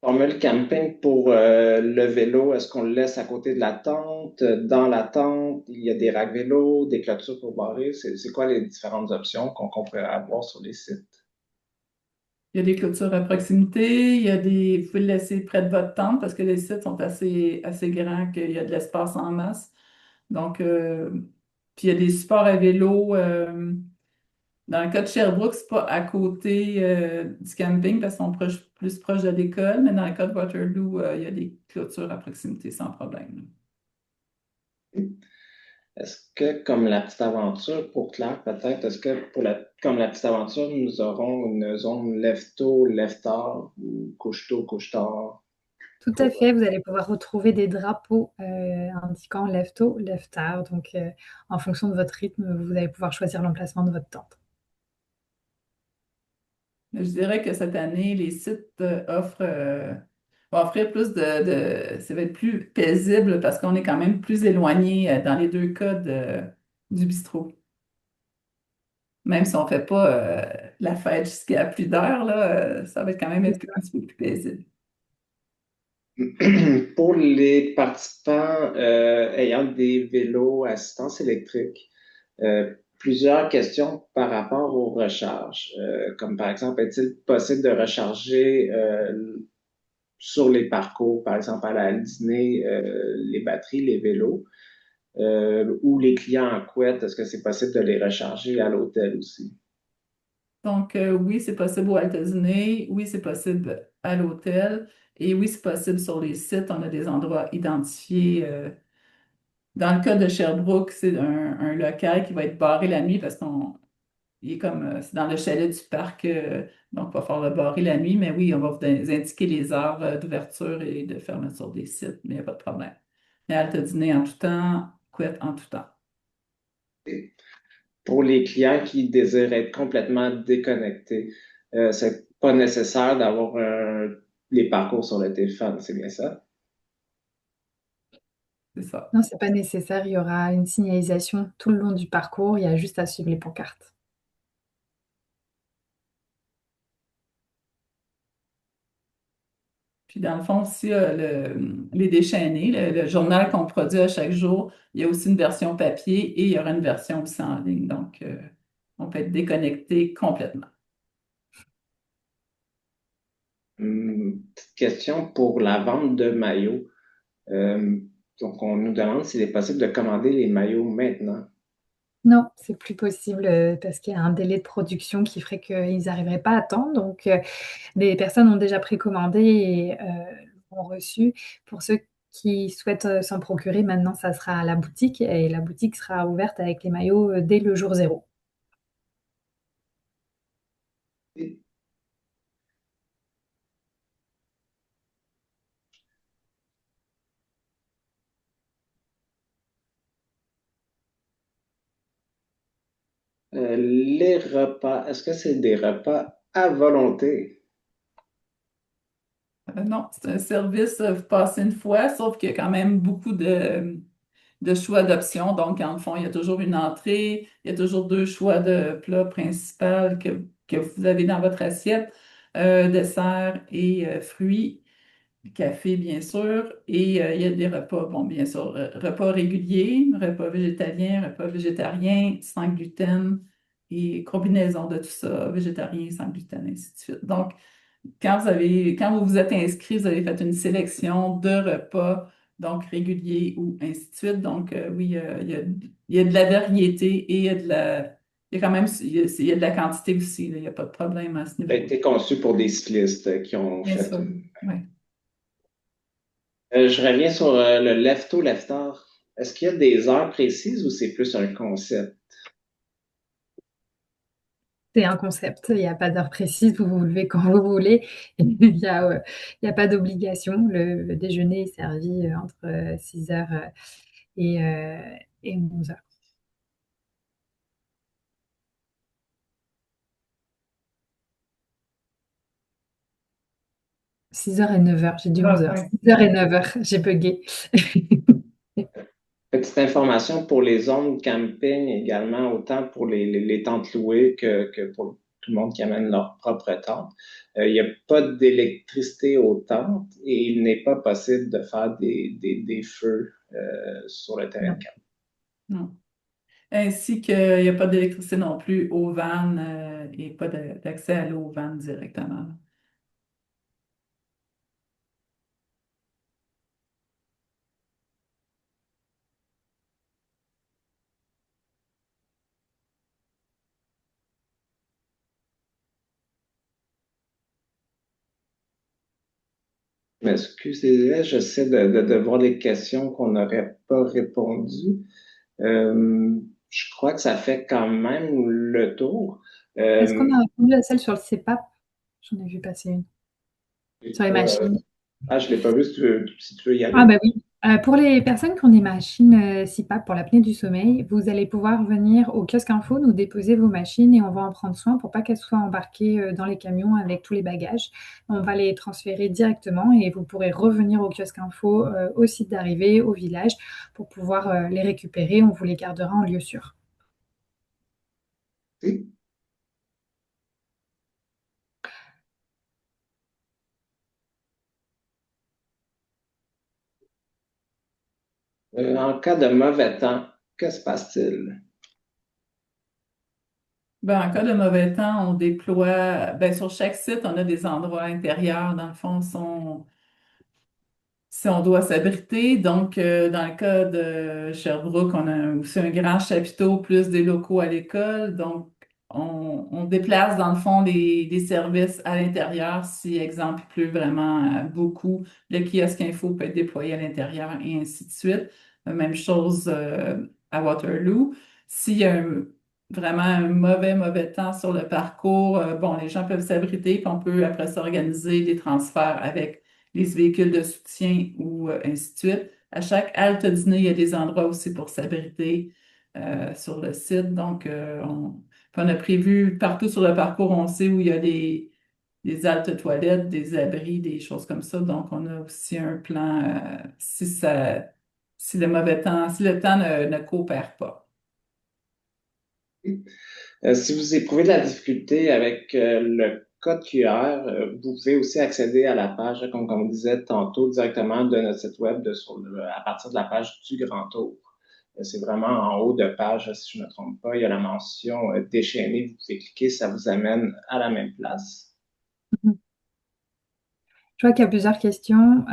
Speaker 1: Formule camping pour le vélo, est-ce qu'on le laisse à côté de la tente, dans la tente? Il y a des racks vélos, des clôtures pour barrer. C'est quoi les différentes options qu'on pourrait avoir sur les sites?
Speaker 2: Il y a des clôtures à proximité, vous pouvez le laisser près de votre tente parce que les sites sont assez grands qu'il y a de l'espace en masse. Donc, puis il y a des supports à vélo. Dans le cas de Sherbrooke, c'est pas à côté du camping parce qu'ils sont plus proches de l'école, mais dans le cas de Waterloo, il y a des clôtures à proximité sans problème.
Speaker 1: Est-ce que, comme la petite aventure, pour Claire, peut-être, est-ce que comme la petite aventure, nous aurons une zone lève-tôt, lève-tard ou couche-tôt, couche-tard
Speaker 3: tout à
Speaker 1: pour.
Speaker 3: fait, vous allez pouvoir retrouver des drapeaux indiquant lève tôt, lève tard. Donc, en fonction de votre rythme, vous allez pouvoir choisir l'emplacement de votre tente.
Speaker 2: Je dirais que cette année, les sites vont offrir ça va être plus paisible parce qu'on est quand même plus éloigné dans les deux cas du bistrot. Même si on ne fait pas la fête jusqu'à plus d'heures, là, ça va quand même
Speaker 3: C'est
Speaker 2: être un
Speaker 3: ça.
Speaker 2: petit peu plus paisible.
Speaker 1: Pour les participants ayant des vélos à assistance électrique, plusieurs questions par rapport aux recharges. Comme par exemple, est-il possible de recharger sur les parcours, par exemple à la Disney, les batteries, les vélos, ou les clients en couette, est-ce que c'est possible de les recharger à l'hôtel aussi?
Speaker 2: Donc, oui, c'est possible au Disney, oui, c'est possible à l'hôtel, et oui, c'est possible sur les sites. On a des endroits identifiés. Dans le cas de Sherbrooke, c'est un local qui va être barré la nuit parce c'est dans le chalet du parc, donc il va falloir le barrer la nuit, mais oui, on va vous indiquer les heures d'ouverture et de fermeture des sites, mais il n'y a pas de problème. Mais halte dîner en tout temps, couette en tout temps.
Speaker 1: Pour les clients qui désirent être complètement déconnectés, c'est pas nécessaire d'avoir les parcours sur le téléphone, c'est bien ça?
Speaker 2: C'est ça.
Speaker 3: Non, c'est pas nécessaire. Il y aura une signalisation tout le long du parcours. Il y a juste à suivre les pancartes.
Speaker 2: Puis dans le fond aussi, les déchaînés, le journal qu'on produit à chaque jour, il y a aussi une version papier et il y aura une version aussi en ligne. Donc, on peut être déconnecté complètement.
Speaker 1: Petite question pour la vente de maillots. Euh, donc, on nous demande s'il est possible de commander les maillots maintenant.
Speaker 3: Non, c'est plus possible parce qu'il y a un délai de production qui ferait qu'ils n'arriveraient pas à temps. Donc, des personnes ont déjà précommandé et l'ont reçu. Pour ceux qui souhaitent s'en procurer, maintenant, ça sera à la boutique et la boutique sera ouverte avec les maillots dès le jour zéro.
Speaker 1: Les repas, est-ce que c'est des repas à volonté?
Speaker 2: Non, c'est un service, vous passez une fois, sauf qu'il y a quand même beaucoup de choix d'options. Donc, en fond, il y a toujours une entrée, il y a toujours deux choix de plats principaux que vous avez dans votre assiette, dessert et fruits, café, bien sûr. Et il y a des repas, bon, bien sûr, repas réguliers, repas végétaliens, repas végétariens, sans gluten et combinaison de tout ça, végétarien, sans gluten, ainsi de suite. Donc, quand vous vous êtes inscrit, vous avez fait une sélection de repas, donc réguliers ou ainsi de suite. Donc, oui, il y a de la variété et il y a quand même, il y a de la quantité aussi, là. Il n'y a pas de problème à ce
Speaker 1: Ça a
Speaker 2: niveau-là.
Speaker 1: été conçu pour des stylistes qui ont
Speaker 2: Bien
Speaker 1: fait
Speaker 2: sûr,
Speaker 1: une...
Speaker 2: oui.
Speaker 1: Je reviens sur le lefto leftar. Est-ce qu'il y a des heures précises ou c'est plus un concept?
Speaker 3: C'est un concept, il n'y a pas d'heure précise, vous vous levez quand vous voulez. Il y a pas d'obligation. Le déjeuner est servi entre 6 heures et, euh, et 11 heures. 6 heures et 9 heures, j'ai dit 11
Speaker 2: Ah,
Speaker 3: heures.
Speaker 2: oui.
Speaker 3: 6 heures et 9 heures, j'ai bugué.
Speaker 1: Petite information pour les zones camping également, autant pour les tentes louées que pour tout le monde qui amène leur propre tente. Il n'y a pas d'électricité aux tentes et il n'est pas possible de faire des feux sur le terrain de
Speaker 3: Non.
Speaker 1: camping.
Speaker 2: Non. Ainsi qu'il n'y a pas d'électricité non plus aux vannes et pas d'accès à l'eau aux vannes directement.
Speaker 1: Mais excusez-moi, j'essaie de voir les questions qu'on n'aurait pas répondues. Je crois que ça fait quand même le tour.
Speaker 3: Est-ce
Speaker 1: Euh,
Speaker 3: qu'on a répondu à celle sur le CPAP? J'en ai vu passer une. Sur les machines.
Speaker 1: je l'ai pas vu si tu veux y
Speaker 3: Ah
Speaker 1: aller.
Speaker 3: bah oui. Pour les personnes qui ont des machines CPAP pour l'apnée du sommeil, vous allez pouvoir venir au kiosque info, nous déposer vos machines et on va en prendre soin pour pas qu'elles soient embarquées dans les camions avec tous les bagages. On va les transférer directement et vous pourrez revenir au kiosque info au site d'arrivée, au village, pour pouvoir les récupérer. On vous les gardera en lieu sûr.
Speaker 1: Oui. En cas de mauvais temps, que se passe-t-il?
Speaker 2: Ben, en cas de mauvais temps, on déploie, ben, sur chaque site, on a des endroits intérieurs, dans le fond, si on doit s'abriter. Donc, dans le cas de Sherbrooke, on a aussi un grand chapiteau plus des locaux à l'école. Donc, on déplace dans le fond des services à l'intérieur. Si, exemple, il pleut vraiment beaucoup, le kiosque info peut être déployé à l'intérieur et ainsi de suite. Même chose à Waterloo. S'il y a vraiment un mauvais temps sur le parcours, bon, les gens peuvent s'abriter, puis on peut après s'organiser des transferts avec les véhicules de soutien ou ainsi de suite. À chaque halte dîner, il y a des endroits aussi pour s'abriter sur le site. Donc, puis on a prévu partout sur le parcours, on sait où il y a des haltes toilettes, des abris, des choses comme ça. Donc, on a aussi un plan si le mauvais temps, si le temps ne coopère pas.
Speaker 1: Si vous éprouvez de la difficulté avec le code QR, vous pouvez aussi accéder à la page, comme on disait tantôt, directement de notre site web à partir de la page du Grand Tour. C'est vraiment en haut de page, si je ne me trompe pas. Il y a la mention déchaîner. Vous pouvez cliquer, ça vous amène à la même place.
Speaker 3: Je vois qu'il y a plusieurs questions.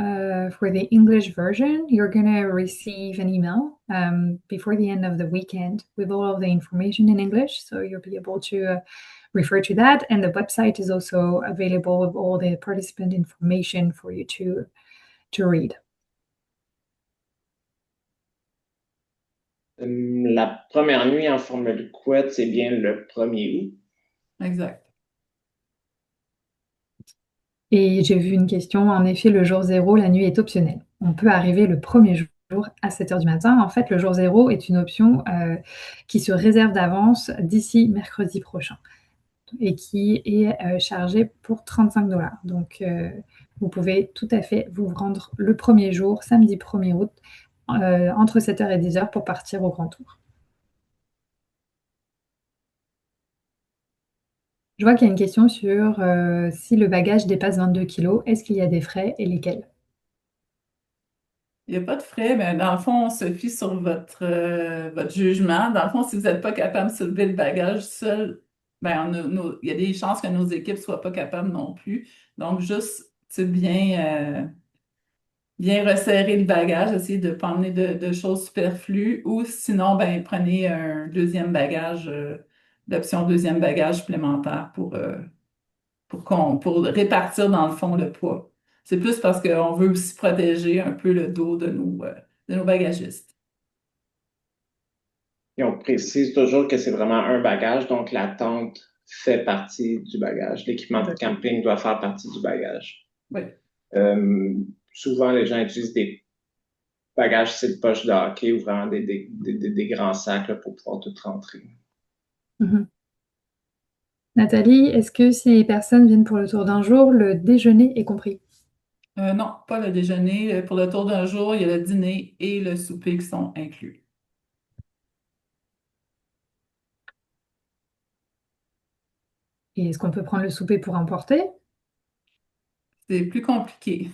Speaker 3: For the English version, you're going to receive an email before the end of the weekend with all of the information in English. So you'll be able to refer to that. And the website is also available with all the participant information for you to read.
Speaker 1: La première nuit en formule couette, c'est bien le 1er août.
Speaker 2: Exact.
Speaker 3: Et j'ai vu une question, en effet, le jour zéro, la nuit est optionnelle. On peut arriver le premier jour à 7 heures du matin. En fait, le jour zéro est une option qui se réserve d'avance d'ici mercredi prochain et qui est chargée pour 35 $. Donc, vous pouvez tout à fait vous rendre le premier jour, samedi 1er août, entre 7 heures et 10 heures pour partir au grand tour. Je vois qu'il y a une question sur si le bagage dépasse 22 kilos, est-ce qu'il y a des frais et lesquels?
Speaker 2: Il n'y a pas de frais, mais dans le fond, on se fie sur votre jugement. Dans le fond, si vous n'êtes pas capable de soulever le bagage seul, ben, il y a des chances que nos équipes ne soient pas capables non plus. Donc, juste bien resserrer le bagage, essayer de ne pas emmener de choses superflues, ou sinon, ben, prenez un deuxième bagage, l'option deuxième bagage supplémentaire pour répartir dans le fond le poids. C'est plus parce qu'on veut aussi protéger un peu le dos de nos bagagistes.
Speaker 1: Et on précise toujours que c'est vraiment un bagage, donc la tente fait partie du bagage. L'équipement de camping doit faire partie du bagage.
Speaker 2: Oui.
Speaker 1: Souvent, les gens utilisent des bagages style poche de hockey ou vraiment des grands sacs là, pour pouvoir tout rentrer.
Speaker 3: Nathalie, est-ce que si les personnes viennent pour le tour d'un jour, le déjeuner est compris?
Speaker 2: Non, pas le déjeuner. Pour le tour d'un jour, il y a le dîner et le souper qui sont inclus.
Speaker 3: Et est-ce qu'on peut prendre le souper pour emporter?
Speaker 2: C'est plus compliqué.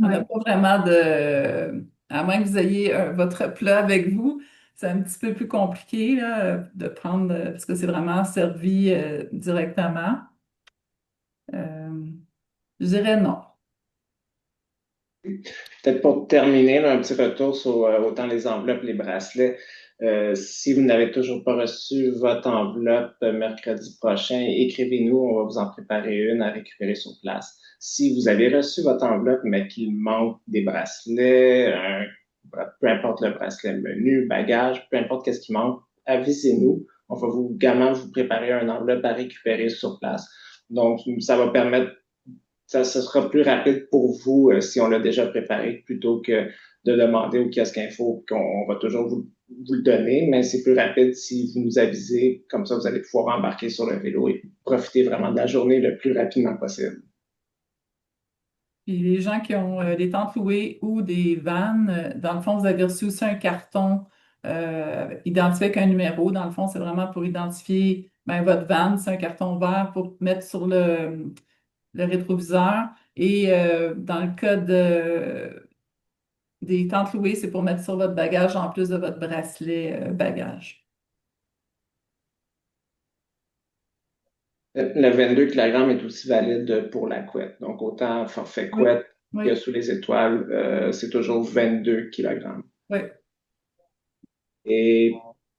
Speaker 2: On n'a
Speaker 3: Ouais.
Speaker 2: pas vraiment À moins que vous ayez votre plat avec vous, c'est un petit peu plus compliqué là, de prendre, parce que c'est vraiment servi directement. Je dirais non.
Speaker 1: Peut-être pour terminer, là, un petit retour sur autant les enveloppes, les bracelets. Si vous n'avez toujours pas reçu votre enveloppe mercredi prochain, écrivez-nous, on va vous en préparer une à récupérer sur place. Si vous avez reçu votre enveloppe, mais qu'il manque des bracelets, peu importe le bracelet menu, bagage, peu importe qu'est-ce qui manque, avisez-nous. On va également vous préparer une enveloppe à récupérer sur place. Donc, ça va permettre ça sera plus rapide pour vous si on l'a déjà préparé plutôt que de demander au kiosque info qu'on va toujours vous le donner, mais c'est plus rapide si vous nous avisez. Comme ça, vous allez pouvoir embarquer sur le vélo et profiter vraiment de la journée le plus rapidement possible.
Speaker 2: Puis les gens qui ont des tentes louées ou des vannes, dans le fond, vous avez reçu aussi un carton identifié avec un numéro. Dans le fond, c'est vraiment pour identifier ben, votre van. C'est un carton vert pour mettre sur le rétroviseur. Et dans le cas des tentes louées, c'est pour mettre sur votre bagage en plus de votre bracelet bagage.
Speaker 1: Le 22 kg est aussi valide pour la couette. Donc, autant forfait
Speaker 2: Oui,
Speaker 1: couette que
Speaker 2: oui,
Speaker 1: sous les étoiles, c'est toujours 22 kg.
Speaker 2: oui.
Speaker 1: Et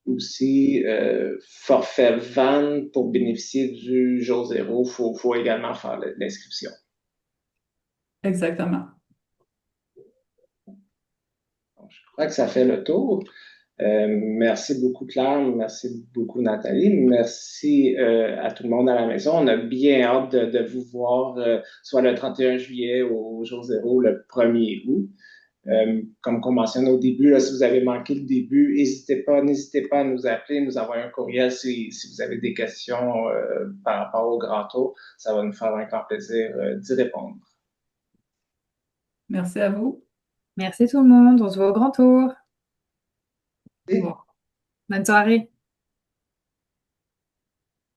Speaker 1: aussi, forfait van, pour bénéficier du jour zéro, faut également faire l'inscription.
Speaker 2: Exactement.
Speaker 1: Donc, je crois que ça fait le tour. Merci beaucoup, Claire. Merci beaucoup, Nathalie. Merci à tout le monde à la maison. On a bien hâte de vous voir soit le 31 juillet au jour zéro, le 1er août. Comme on mentionne au début, là, si vous avez manqué le début, n'hésitez pas à nous appeler, nous envoyer un courriel si vous avez des questions par rapport au grand tour. Ça va nous faire un grand plaisir d'y répondre.
Speaker 2: Merci à vous.
Speaker 3: Merci tout le monde, on se voit au grand tour.
Speaker 1: Et
Speaker 2: Bon.
Speaker 3: Bonne soirée.